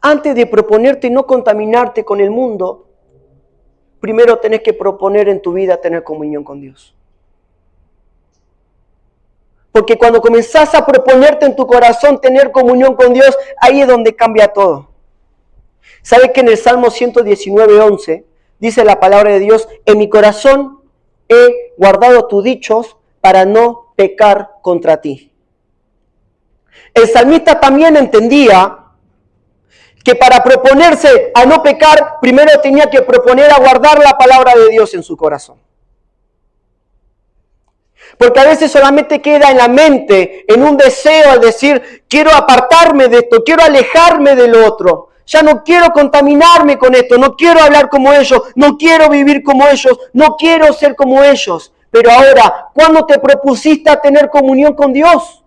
Antes de proponerte no contaminarte con el mundo, primero tenés que proponer en tu vida tener comunión con Dios. Porque cuando comenzás a proponerte en tu corazón tener comunión con Dios, ahí es donde cambia todo. ¿Sabes que en el Salmo 119:11 dice la palabra de Dios? En mi corazón he guardado tus dichos para no pecar contra ti. El salmista también entendía que para proponerse a no pecar, primero tenía que proponer a guardar la palabra de Dios en su corazón. Porque a veces solamente queda en la mente, en un deseo al decir, quiero apartarme de esto, quiero alejarme del otro. Ya no quiero contaminarme con esto, no quiero hablar como ellos, no quiero vivir como ellos, no quiero ser como ellos. Pero ahora, ¿cuándo te propusiste a tener comunión con Dios?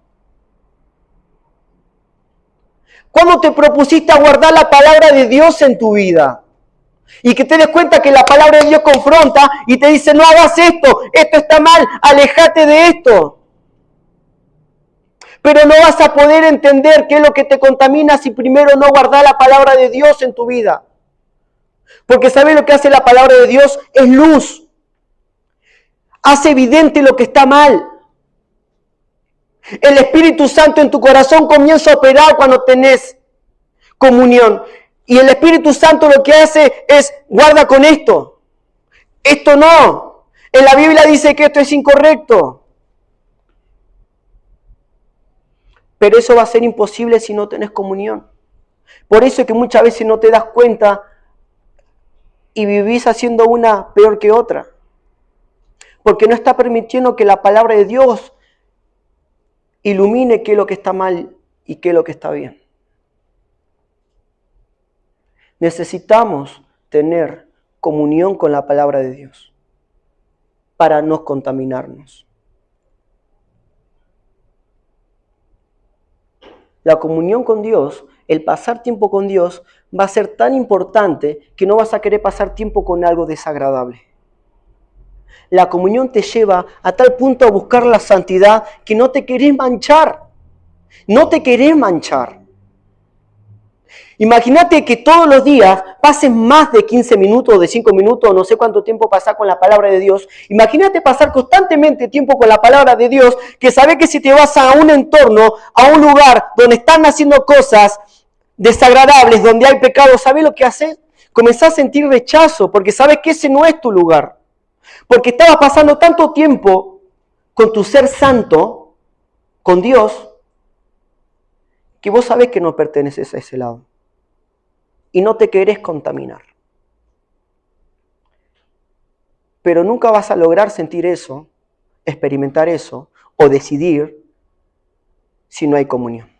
¿Cuándo te propusiste a guardar la palabra de Dios en tu vida? Y que te des cuenta que la palabra de Dios confronta y te dice, no hagas esto, esto está mal, aléjate de esto. Pero no vas a poder entender qué es lo que te contamina si primero no guardas la palabra de Dios en tu vida. Porque ¿sabes lo que hace la palabra de Dios? Es luz. Hace evidente lo que está mal. El Espíritu Santo en tu corazón comienza a operar cuando tenés comunión. Y el Espíritu Santo lo que hace es, guarda con esto. Esto no. En la Biblia dice que esto es incorrecto. Pero eso va a ser imposible si no tenés comunión. Por eso es que muchas veces no te das cuenta y vivís haciendo una peor que otra. Porque no está permitiendo que la palabra de Dios ilumine qué es lo que está mal y qué es lo que está bien. Necesitamos tener comunión con la palabra de Dios para no contaminarnos. La comunión con Dios, el pasar tiempo con Dios, va a ser tan importante que no vas a querer pasar tiempo con algo desagradable. La comunión te lleva a tal punto a buscar la santidad que no te querés manchar. No te querés manchar. Imagínate que todos los días pases más de 15 minutos o de 5 minutos, no sé cuánto tiempo pasás con la palabra de Dios. Imagínate pasar constantemente tiempo con la palabra de Dios, que sabes que si te vas a un entorno, a un lugar donde están haciendo cosas desagradables, donde hay pecado, ¿sabes lo que haces? Comenzás a sentir rechazo, porque sabes que ese no es tu lugar. Porque estabas pasando tanto tiempo con tu ser santo, con Dios, que vos sabés que no perteneces a ese lado. Y no te querés contaminar. Pero nunca vas a lograr sentir eso, experimentar eso, o decidir si no hay comunión.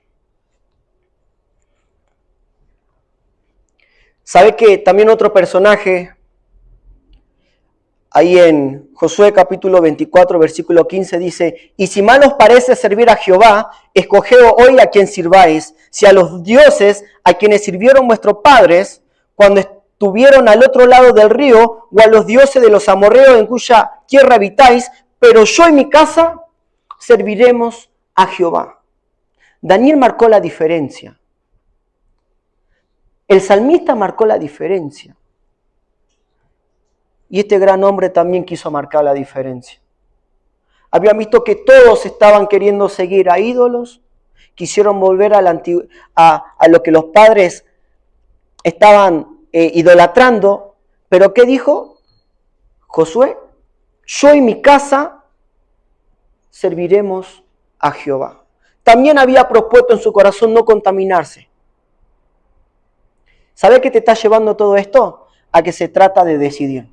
¿Sabe que también otro personaje Ahí en Josué capítulo 24, versículo 15 dice, y si mal os parece servir a Jehová, escogeos hoy a quien sirváis, si a los dioses a quienes sirvieron vuestros padres, cuando estuvieron al otro lado del río, o a los dioses de los amorreos en cuya tierra habitáis, pero yo y mi casa serviremos a Jehová. Daniel marcó la diferencia. El salmista marcó la diferencia. Y este gran hombre también quiso marcar la diferencia. Habían visto que todos estaban queriendo seguir a ídolos, quisieron volver a lo que los padres estaban idolatrando, pero ¿qué dijo Josué? Yo y mi casa serviremos a Jehová. También había propuesto en su corazón no contaminarse. ¿Sabe qué te está llevando todo esto? A que se trata de decidir.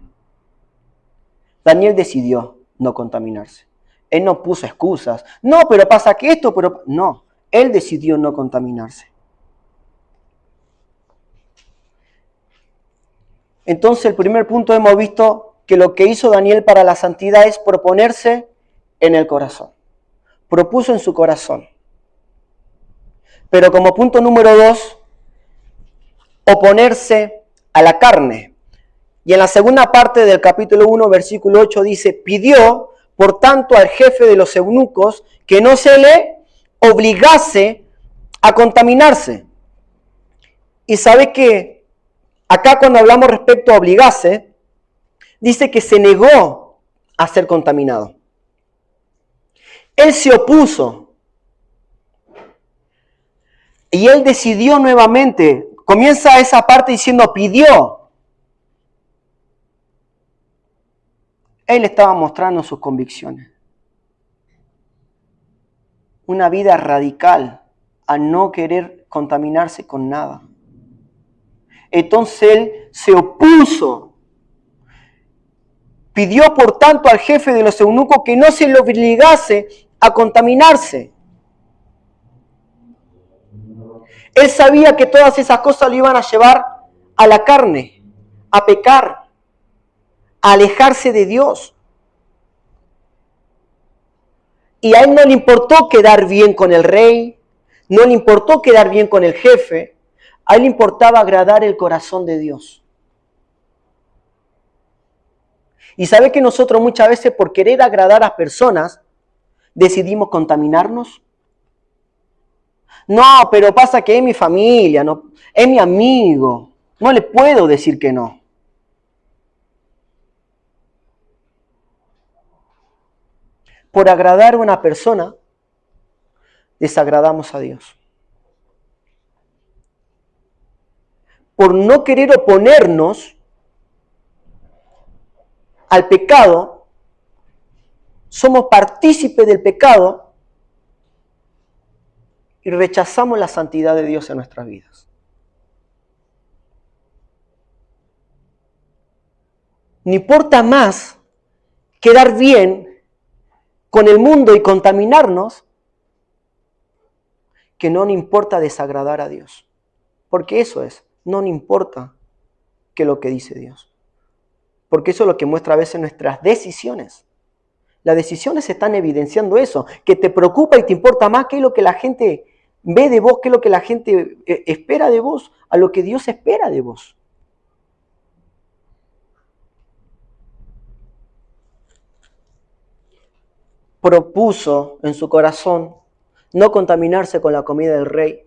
Daniel decidió no contaminarse. Él no puso excusas. No, pero pasa que esto, pero... No, él decidió no contaminarse. Entonces, el primer punto hemos visto que lo que hizo Daniel para la santidad es proponerse en el corazón. Propuso en su corazón. Pero como punto número 2, oponerse a la carne. Y en la segunda parte del capítulo 1, versículo 8 dice, pidió, por tanto, al jefe de los eunucos que no se le obligase a contaminarse. Y sabe que acá cuando hablamos respecto a obligarse, dice que se negó a ser contaminado. Él se opuso. Y él decidió nuevamente. Comienza esa parte diciendo pidió. Él estaba mostrando sus convicciones. Una vida radical a no querer contaminarse con nada. Entonces él se opuso. Pidió por tanto al jefe de los eunucos que no se le obligase a contaminarse. Él sabía que todas esas cosas lo iban a llevar a la carne, a pecar, a alejarse de Dios. Y a él no le importó quedar bien con el rey, no le importó quedar bien con el jefe, a él le importaba agradar el corazón de Dios. Y sabe que nosotros muchas veces por querer agradar a personas decidimos contaminarnos. No, pero pasa que es mi familia, no, es mi amigo, no le puedo decir que no. Por agradar a una persona, desagradamos a Dios. Por no querer oponernos al pecado, somos partícipes del pecado y rechazamos la santidad de Dios en nuestras vidas. No importa más quedar bien con el mundo y contaminarnos, que no nos importa desagradar a Dios. Porque eso es, no nos importa que lo que dice Dios. Porque eso es lo que muestra a veces nuestras decisiones. Las decisiones están evidenciando eso, que te preocupa y te importa más qué es lo que la gente ve de vos, qué es lo que la gente espera de vos, a lo que Dios espera de vos. Propuso en su corazón no contaminarse con la comida del rey,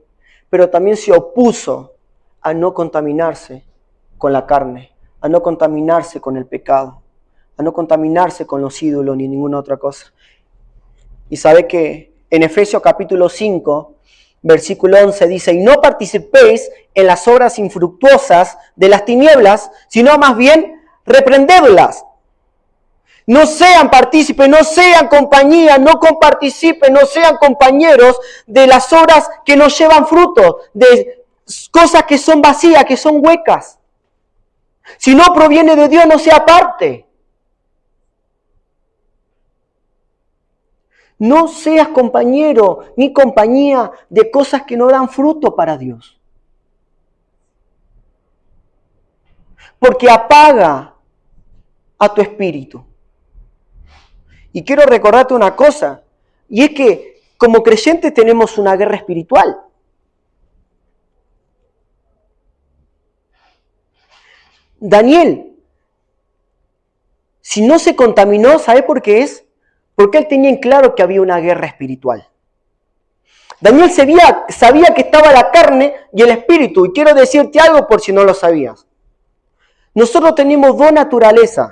pero también se opuso a no contaminarse con la carne, a no contaminarse con el pecado, a no contaminarse con los ídolos ni ninguna otra cosa. Y sabe que en Efesios capítulo 5, versículo 11 dice, y no participéis en las obras infructuosas de las tinieblas, sino más bien reprendedlas. No sean partícipes, no sean compañía, no comparticipen, no sean compañeros de las obras que no llevan fruto, de cosas que son vacías, que son huecas. Si no proviene de Dios, no sea parte. No seas compañero ni compañía de cosas que no dan fruto para Dios. Porque apaga a tu espíritu. Y quiero recordarte una cosa, y es que como creyentes tenemos una guerra espiritual. Daniel, si no se contaminó, ¿sabe por qué es? Porque él tenía en claro que había una guerra espiritual. Daniel sabía que estaba la carne y el espíritu, y quiero decirte algo por si no lo sabías. Nosotros tenemos dos naturalezas,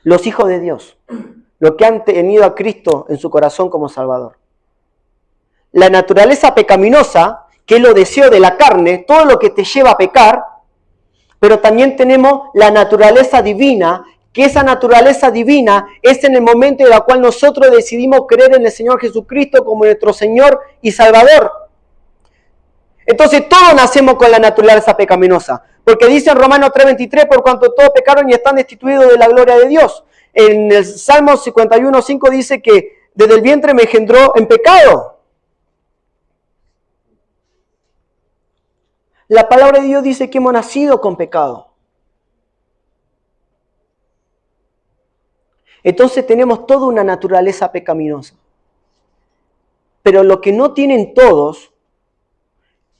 los hijos de Dios, los que han tenido a Cristo en su corazón como Salvador. La naturaleza pecaminosa, que es lo deseo de la carne, todo lo que te lleva a pecar, pero también tenemos la naturaleza divina, que esa naturaleza divina es en el momento en el cual nosotros decidimos creer en el Señor Jesucristo como nuestro Señor y Salvador. Entonces todos nacemos con la naturaleza pecaminosa, porque dice en Romanos 3:23, por cuanto todos pecaron y están destituidos de la gloria de Dios. En el Salmo 51:5 dice que desde el vientre me engendró en pecado. La palabra de Dios dice que hemos nacido con pecado. Entonces tenemos toda una naturaleza pecaminosa. Pero lo que no tienen todos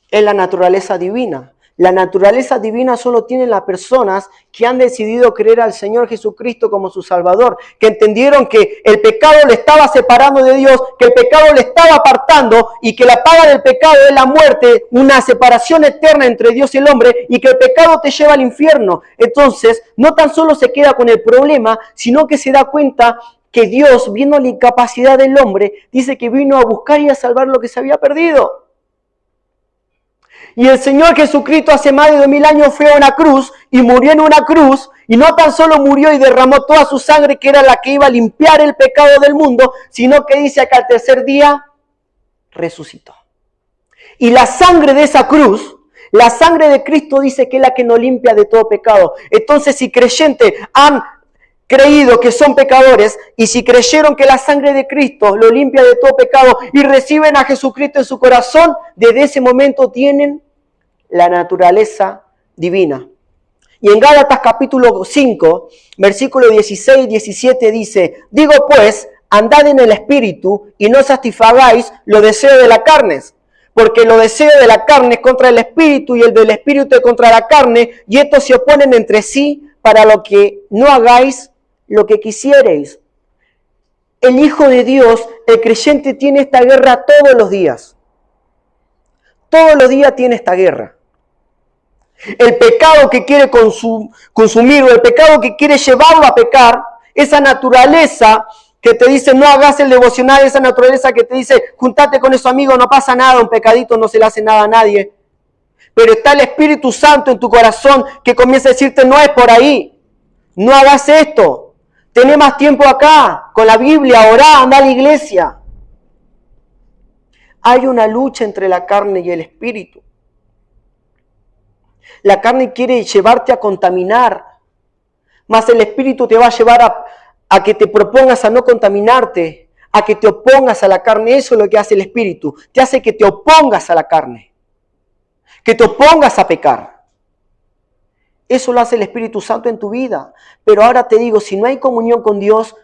es la naturaleza divina. La naturaleza divina solo tienen las personas que han decidido creer al Señor Jesucristo como su Salvador, que entendieron que el pecado le estaba separando de Dios, que el pecado le estaba apartando y que la paga del pecado es la muerte, una separación eterna entre Dios y el hombre, y que el pecado te lleva al infierno. Entonces, no tan solo se queda con el problema, sino que se da cuenta que Dios, viendo la incapacidad del hombre, dice que vino a buscar y a salvar lo que se había perdido. Y el Señor Jesucristo hace más de 2000 años fue a una cruz y murió en una cruz, y no tan solo murió y derramó toda su sangre, que era la que iba a limpiar el pecado del mundo, sino que dice que al tercer día resucitó. Y la sangre de esa cruz, la sangre de Cristo, dice que es la que nos limpia de todo pecado. Entonces, si creyentes han creído que son pecadores, y si creyeron que la sangre de Cristo lo limpia de todo pecado y reciben a Jesucristo en su corazón, desde ese momento tienen la naturaleza divina. Y en Gálatas capítulo 5, versículo 16 y 17 dice: digo pues, andad en el Espíritu y no satisfagáis los deseos de la carne, porque los deseos de la carne es contra el Espíritu y el del Espíritu es contra la carne, y estos se oponen entre sí para lo que no hagáis lo que quisierais. El Hijo de Dios, el creyente, tiene esta guerra todos los días. Todos los días tiene esta guerra. El pecado que quiere consumirlo, el pecado que quiere llevarlo a pecar, esa naturaleza que te dice no hagas el devocional, esa naturaleza que te dice juntate con esos amigos, no pasa nada, un pecadito no se le hace nada a nadie. Pero está el Espíritu Santo en tu corazón que comienza a decirte no es por ahí, no hagas esto, tenés más tiempo acá con la Biblia, orá, anda a la iglesia. Hay una lucha entre la carne y el Espíritu. La carne quiere llevarte a contaminar, mas el Espíritu te va a llevar a que te propongas a no contaminarte, a que te opongas a la carne. Eso es lo que hace el Espíritu, te hace que te opongas a la carne, que te opongas a pecar. Eso lo hace el Espíritu Santo en tu vida. Pero ahora te digo, si no hay comunión con Dios,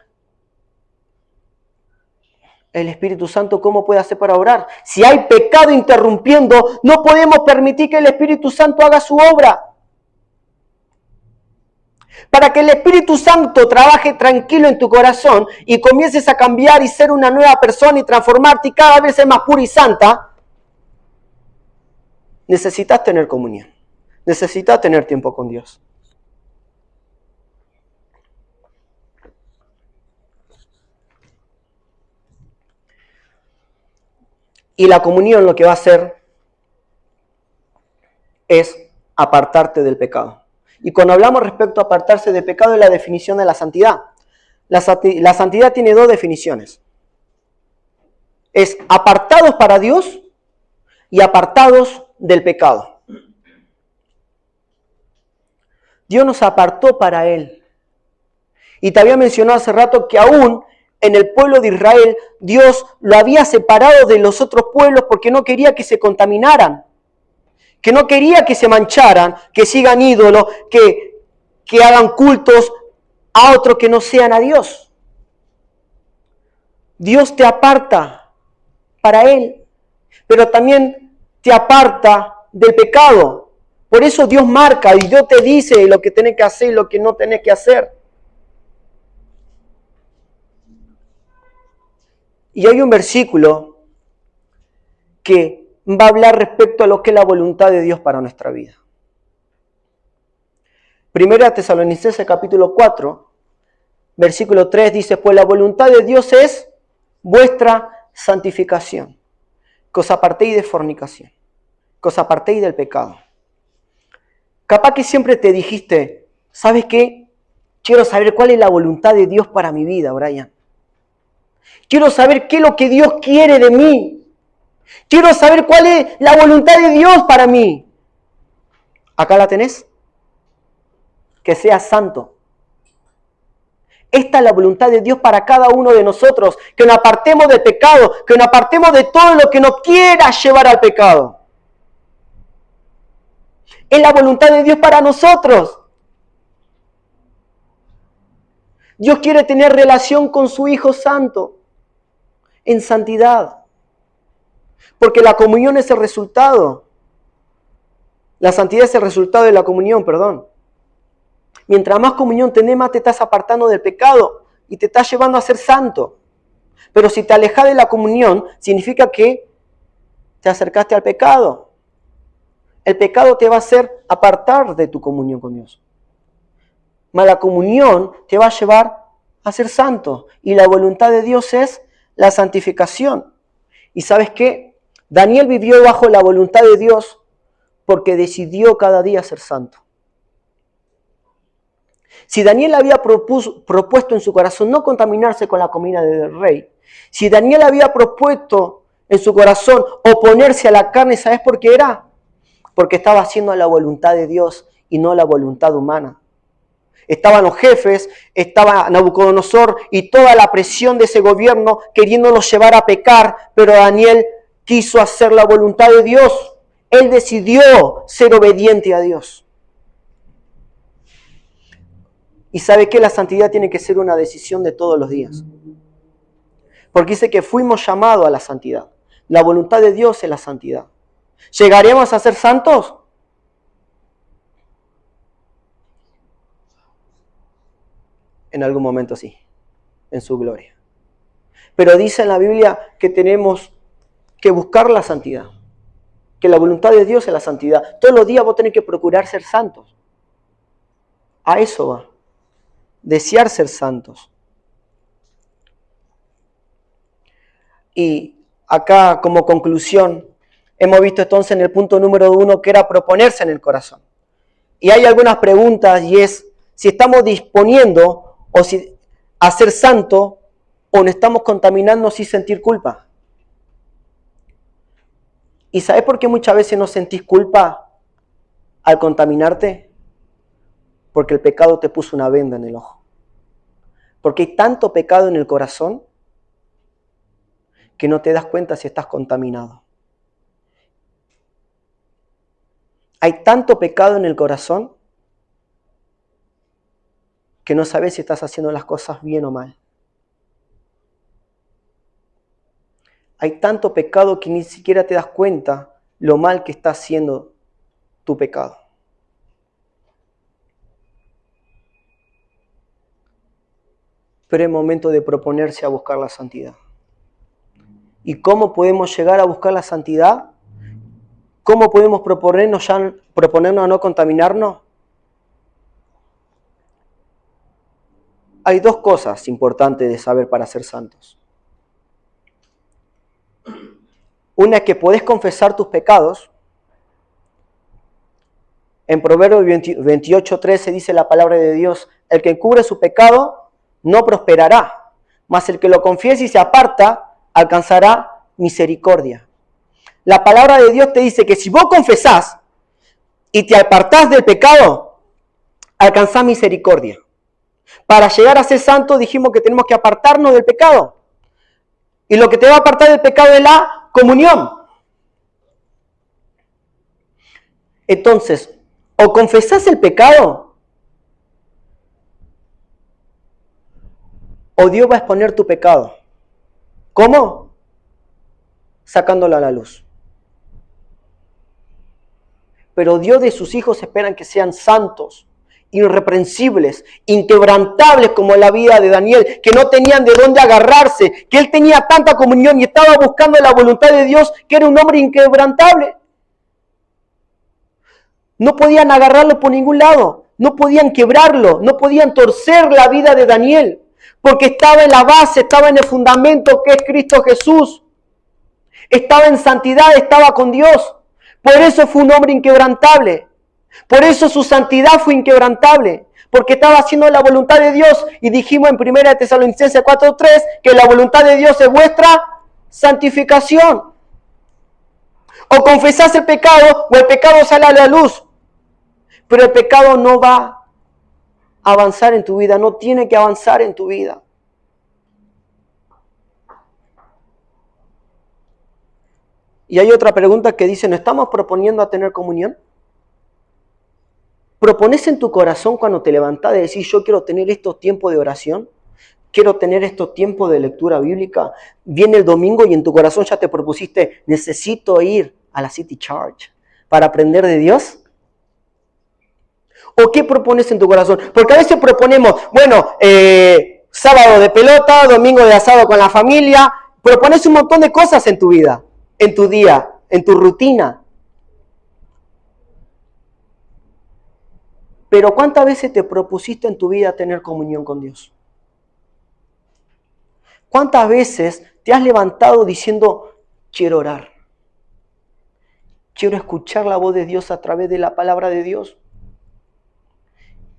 el Espíritu Santo, ¿cómo puede hacer para orar? Si hay pecado interrumpiendo, no podemos permitir que el Espíritu Santo haga su obra. Para que el Espíritu Santo trabaje tranquilo en tu corazón y comiences a cambiar y ser una nueva persona y transformarte y cada vez ser más pura y santa, necesitas tener comunión. Necesitas tener tiempo con Dios. Y la comunión lo que va a hacer es apartarte del pecado. Y cuando hablamos respecto a apartarse del pecado, es la definición de la santidad. La santidad tiene dos definiciones. Es apartados para Dios y apartados del pecado. Dios nos apartó para Él. Y te había mencionado hace rato que aún en el pueblo de Israel, Dios lo había separado de los otros pueblos porque no quería que se contaminaran, que no quería que se mancharan, que sigan ídolos, que hagan cultos a otro que no sean a Dios. Dios te aparta para Él, pero también te aparta del pecado. Por eso Dios marca y Dios te dice lo que tenés que hacer y lo que no tenés que hacer. Y hay un versículo que va a hablar respecto a lo que es la voluntad de Dios para nuestra vida. Primera Tesalonicenses capítulo 4, versículo 3 dice, pues la voluntad de Dios es vuestra santificación, que os apartéis de fornicación, que os apartéis del pecado. Capaz que siempre te dijiste, ¿sabes qué? Quiero saber cuál es la voluntad de Dios para mi vida, Brian. Quiero saber qué es lo que Dios quiere de mí. Quiero saber cuál es la voluntad de Dios para mí. Acá la tenés. Que seas santo. Esta es la voluntad de Dios para cada uno de nosotros. Que nos apartemos del pecado. Que nos apartemos de todo lo que nos quiera llevar al pecado. Es la voluntad de Dios para nosotros. Dios quiere tener relación con su Hijo Santo. En santidad. Porque la comunión es el resultado. La santidad es el resultado de la comunión, perdón. Mientras más comunión tenés, más te estás apartando del pecado y te estás llevando a ser santo. Pero si te alejas de la comunión, significa que te acercaste al pecado. El pecado te va a hacer apartar de tu comunión con Dios. Mas la comunión te va a llevar a ser santo. Y la voluntad de Dios es la santificación. ¿Y sabes qué? Daniel vivió bajo la voluntad de Dios porque decidió cada día ser santo. Si Daniel había propuesto en su corazón no contaminarse con la comida del rey, si Daniel había propuesto en su corazón oponerse a la carne, ¿sabes por qué era? Porque estaba haciendo la voluntad de Dios y no la voluntad humana. Estaban los jefes, estaba Nabucodonosor y toda la presión de ese gobierno queriéndolos llevar a pecar, pero Daniel quiso hacer la voluntad de Dios. Él decidió ser obediente a Dios. Y sabe que la santidad tiene que ser una decisión de todos los días. Porque dice que fuimos llamados a la santidad. La voluntad de Dios es la santidad. ¿Llegaremos a ser santos? En algún momento sí, en su gloria. Pero dice en la Biblia que tenemos que buscar la santidad. Que la voluntad de Dios es la santidad. Todos los días vos tenés que procurar ser santos. A eso va. Desear ser santos. Y acá como conclusión, hemos visto entonces en el punto número 1 que era proponerse en el corazón. Y hay algunas preguntas y es si estamos disponiendo o si a ser santo o nos estamos contaminando sin sentir culpa. ¿Y sabes por qué muchas veces no sentís culpa al contaminarte? Porque el pecado te puso una venda en el ojo. Porque hay tanto pecado en el corazón que no te das cuenta si estás contaminado. Hay tanto pecado en el corazón que no sabes si estás haciendo las cosas bien o mal. Hay tanto pecado que ni siquiera te das cuenta lo mal que está haciendo tu pecado. Pero es momento de proponerse a buscar la santidad. ¿Y cómo podemos llegar a buscar la santidad? ¿Cómo podemos proponernos a no contaminarnos? Hay dos cosas importantes de saber para ser santos. Una es que podés confesar tus pecados. En Proverbios 28:13 dice la palabra de Dios, el que encubre su pecado no prosperará, mas el que lo confiese y se aparta alcanzará misericordia. La palabra de Dios te dice que si vos confesás y te apartás del pecado, alcanzás misericordia. Para llegar a ser santo dijimos que tenemos que apartarnos del pecado. Y lo que te va a apartar del pecado es la comunión. Entonces, o confesás el pecado o Dios va a exponer tu pecado. ¿Cómo? Sacándolo a la luz. Pero Dios de sus hijos esperan que sean santos, irreprensibles, inquebrantables como la vida de Daniel, que no tenían de dónde agarrarse, que él tenía tanta comunión y estaba buscando la voluntad de Dios, que era un hombre inquebrantable. No podían agarrarlo por ningún lado, no podían quebrarlo, no podían torcer la vida de Daniel, porque estaba en la base, estaba en el fundamento que es Cristo Jesús. Estaba en santidad, estaba con Dios. Por eso fue un hombre inquebrantable. Por eso su santidad fue inquebrantable. Porque estaba haciendo la voluntad de Dios. Y dijimos en 1 Tesalonicenses 4:3 que la voluntad de Dios es vuestra santificación. O confesás el pecado o el pecado sale a la luz. Pero el pecado no va a avanzar en tu vida. No tiene que avanzar en tu vida. Y hay otra pregunta que dice, ¿no estamos proponiendo a tener comunión? ¿Propones en tu corazón cuando te levantás de decir, yo quiero tener estos tiempos de oración? ¿Quiero tener estos tiempos de lectura bíblica? Viene el domingo y en tu corazón ya te propusiste, necesito ir a la City Church para aprender de Dios. ¿O qué propones en tu corazón? Porque a veces proponemos, sábado de pelota, domingo de asado con la familia. Propones un montón de cosas en tu vida, en tu día, en tu rutina. Pero ¿cuántas veces te propusiste en tu vida tener comunión con Dios? ¿Cuántas veces te has levantado diciendo, quiero orar? Quiero escuchar la voz de Dios a través de la palabra de Dios.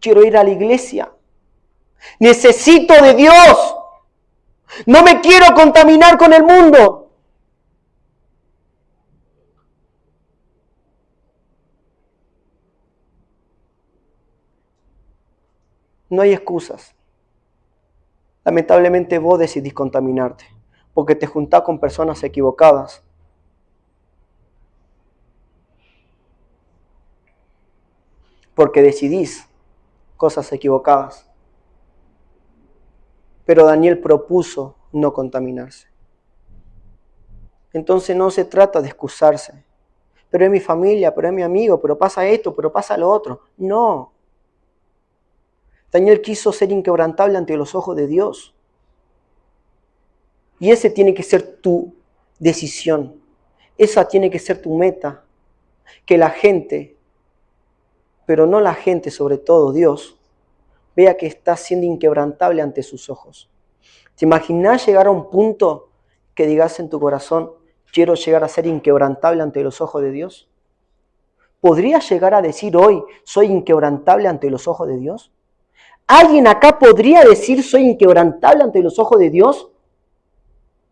Quiero ir a la iglesia. Necesito de Dios. No me quiero contaminar con el mundo. No hay excusas. Lamentablemente vos decidís contaminarte porque te juntás con personas equivocadas. Porque decidís cosas equivocadas. Pero Daniel propuso no contaminarse. Entonces no se trata de excusarse. Pero es mi familia, pero es mi amigo, pero pasa esto, pero pasa lo otro. No. Daniel quiso ser inquebrantable ante los ojos de Dios. Y ese tiene que ser tu decisión. Esa tiene que ser tu meta. Que la gente, pero no la gente, sobre todo Dios, vea que estás siendo inquebrantable ante sus ojos. ¿Te imaginas llegar a un punto que digas en tu corazón, quiero llegar a ser inquebrantable ante los ojos de Dios? ¿Podrías llegar a decir hoy, soy inquebrantable ante los ojos de Dios? ¿Alguien acá podría decir, soy inquebrantable ante los ojos de Dios?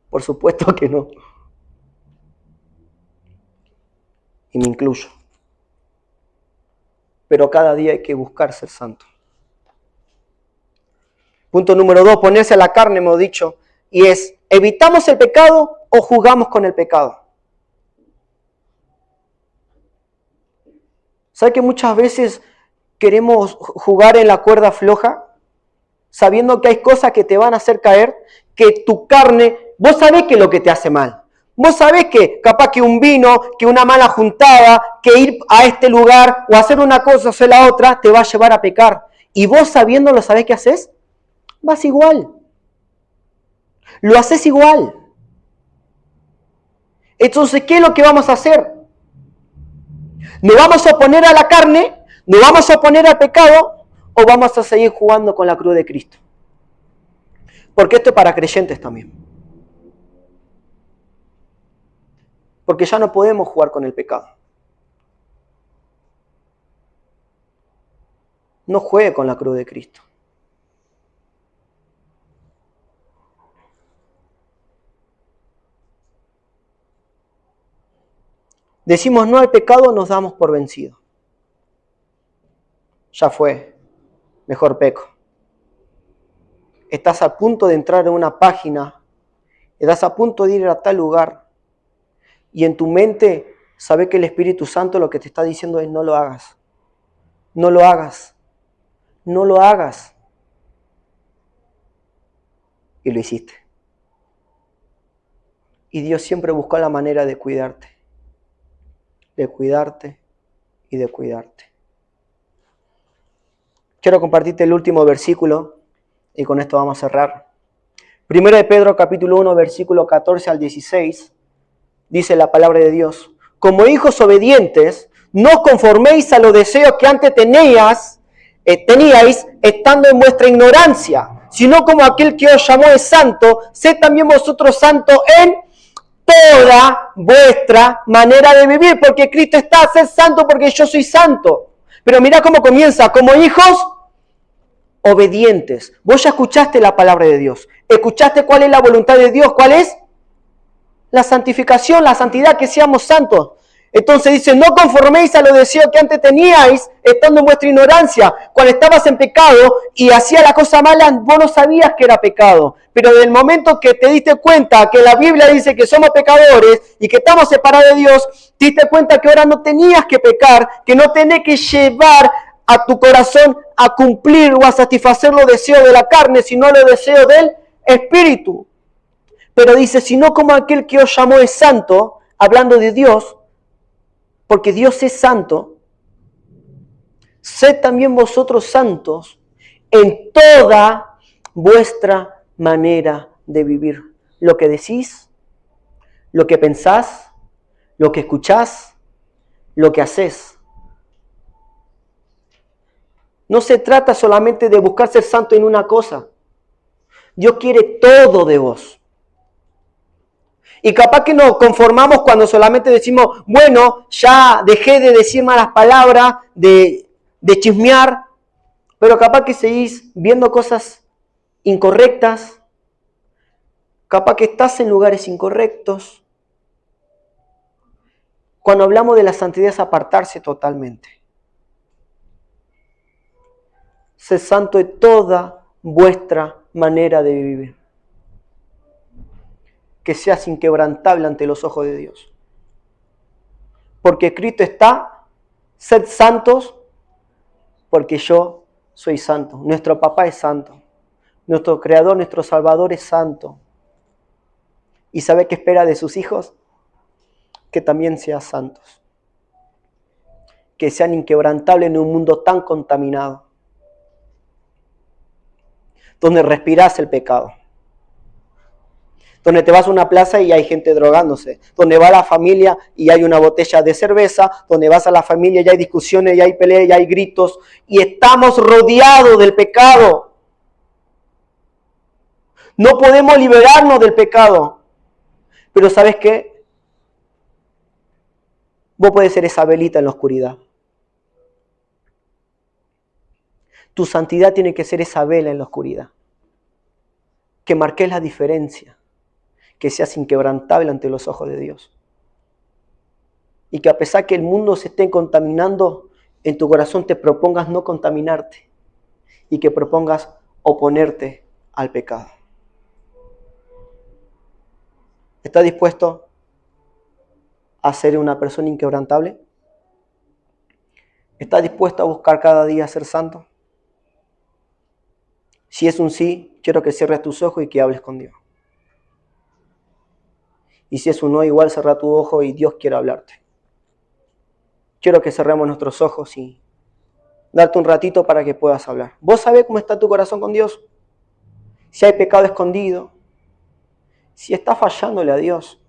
Por supuesto que no. Y me incluyo. Pero cada día hay que buscar ser santo. Punto número 2, ponerse a la carne, hemos dicho, y es, ¿evitamos el pecado o jugamos con el pecado? ¿Sabe que muchas veces queremos jugar en la cuerda floja? Sabiendo que hay cosas que te van a hacer caer, que tu carne, vos sabés que es lo que te hace mal. Vos sabés que capaz que un vino, que una mala juntada, que ir a este lugar o hacer una cosa o hacer la otra, te va a llevar a pecar. Y vos sabiéndolo, ¿sabés qué haces? Vas igual. Lo haces igual. Entonces, ¿qué es lo que vamos a hacer? ¿Nos vamos a oponer a la carne? ¿Nos vamos a oponer al pecado? ¿O vamos a seguir jugando con la cruz de Cristo? Porque esto es para creyentes también. Porque ya no podemos jugar con el pecado. No juegue con la cruz de Cristo. Decimos no al pecado, nos damos por vencido. Ya fue, mejor peco. Estás a punto de entrar en una página, estás a punto de ir a tal lugar y en tu mente sabes que el Espíritu Santo lo que te está diciendo es no lo hagas, no lo hagas, no lo hagas. y lo hiciste. Y Dios siempre buscó la manera de cuidarte y de cuidarte. Quiero compartirte el último versículo y con esto vamos a cerrar. Primero de Pedro capítulo 1, versículo 14 al 16, dice la palabra de Dios: como hijos obedientes, no os conforméis a los deseos que antes teníais, estando en vuestra ignorancia, sino como aquel que os llamó es santo, sed también vosotros santos en toda vuestra manera de vivir, porque Cristo está, sed santo porque yo soy santo. Pero mira cómo comienza: como hijos obedientes. Vos ya escuchaste la palabra de Dios, escuchaste cuál es la voluntad de Dios, cuál es la santificación, la santidad, que seamos santos. Entonces dice: no conforméis a los deseos que antes teníais, estando en vuestra ignorancia. Cuando estabas en pecado y hacías la cosa mala, vos no sabías que era pecado. Pero del momento que te diste cuenta que la Biblia dice que somos pecadores y que estamos separados de Dios, te diste cuenta que ahora no tenías que pecar, que no tenés que llevar a tu corazón a cumplir o a satisfacer los deseos de la carne, sino los deseos del Espíritu. Pero dice: sino como aquel que os llamó es santo, hablando de Dios, porque Dios es santo, sed también vosotros santos en toda vuestra manera de vivir. Lo que decís, lo que pensás, lo que escuchás, lo que hacés. No se trata solamente de buscar ser santo en una cosa. Dios quiere todo de vos. Y capaz que nos conformamos cuando solamente decimos: bueno, ya dejé de decir malas palabras, de chismear, pero capaz que seguís viendo cosas incorrectas, capaz que estás en lugares incorrectos. Cuando hablamos de la santidad es apartarse totalmente. Sed santo de toda vuestra manera de vivir. Que seas inquebrantable ante los ojos de Dios. Porque Cristo está: sed santos porque yo soy santo. Nuestro papá es santo. Nuestro creador, nuestro salvador es santo. ¿Y sabe qué espera de sus hijos? Que también sean santos. Que sean inquebrantables en un mundo tan contaminado, donde respirás el pecado, donde te vas a una plaza y hay gente drogándose, donde va la familia y hay una botella de cerveza, donde vas a la familia y hay discusiones, y hay peleas, y hay gritos, y estamos rodeados del pecado. No podemos liberarnos del pecado. Pero ¿sabes qué? Vos podés ser esa velita en la oscuridad. Tu santidad tiene que ser esa vela en la oscuridad. Que marques la diferencia. Que seas inquebrantable ante los ojos de Dios. Y que a pesar que el mundo se esté contaminando, en tu corazón te propongas no contaminarte. Y que propongas oponerte al pecado. ¿Estás dispuesto a ser una persona inquebrantable? ¿Estás dispuesto a buscar cada día ser santo? Si es un sí, quiero que cierres tus ojos y que hables con Dios. Y si es un no, igual cerra tu ojo y Dios quiere hablarte. Quiero que cerremos nuestros ojos y darte un ratito para que puedas hablar. ¿Vos sabés cómo está tu corazón con Dios? Si hay pecado escondido, si estás fallándole a Dios,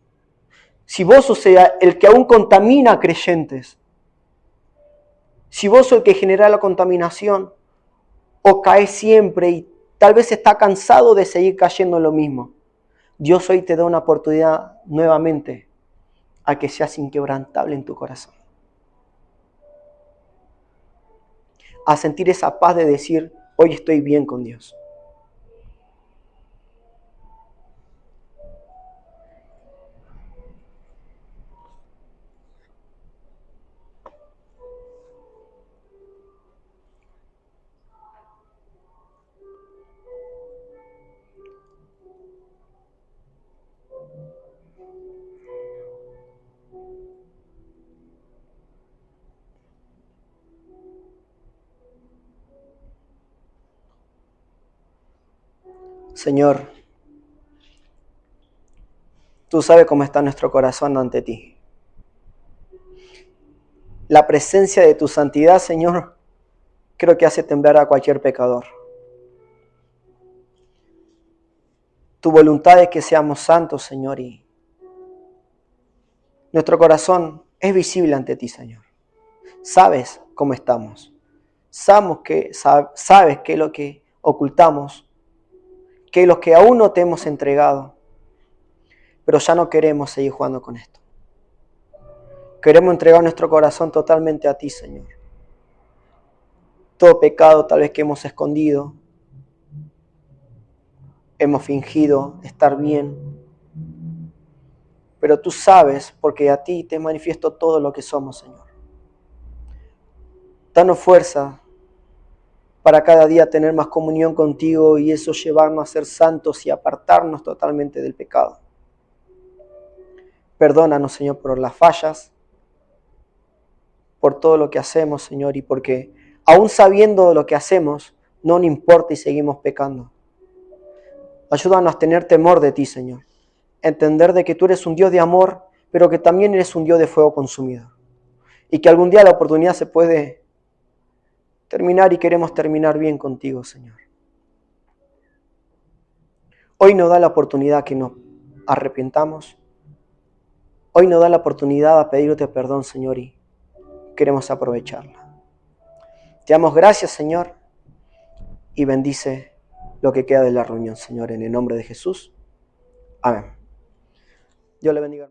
si vos sos el que aún contamina a creyentes, si vos sos el que genera la contaminación, o caes siempre y tal vez está cansado de seguir cayendo en lo mismo, Dios hoy te da una oportunidad nuevamente a que seas inquebrantable en tu corazón. A sentir esa paz de decir: hoy estoy bien con Dios. Señor, Tú sabes cómo está nuestro corazón ante ti. La presencia de tu santidad, Señor, creo que hace temblar a cualquier pecador. Tu voluntad es que seamos santos, Señor, y nuestro corazón es visible ante ti, Señor. Sabes cómo estamos. Sabes qué es lo que ocultamos, qué es lo que aún no te hemos entregado. Pero ya no queremos seguir jugando con esto. Queremos entregar nuestro corazón totalmente a ti, Señor. Todo pecado tal vez que hemos escondido, hemos fingido estar bien, pero tú sabes, porque a ti te manifiesto todo lo que somos, Señor. Danos fuerza para cada día tener más comunión contigo y eso llevarnos a ser santos y apartarnos totalmente del pecado. Perdónanos, Señor, por las fallas, por todo lo que hacemos, Señor, y porque aún sabiendo lo que hacemos, no nos importa y seguimos pecando. Ayúdanos a tener temor de ti, Señor. Entender de que tú eres un Dios de amor, pero que también eres un Dios de fuego consumido. Y que algún día la oportunidad se puede terminar y queremos terminar bien contigo, Señor. Hoy nos da la oportunidad que nos arrepentamos. Hoy nos da la oportunidad a pedirte perdón, Señor, y queremos aprovecharla. Te damos gracias, Señor, y bendice lo que queda de la reunión, Señor, en el nombre de Jesús. Amén. Dios le bendiga.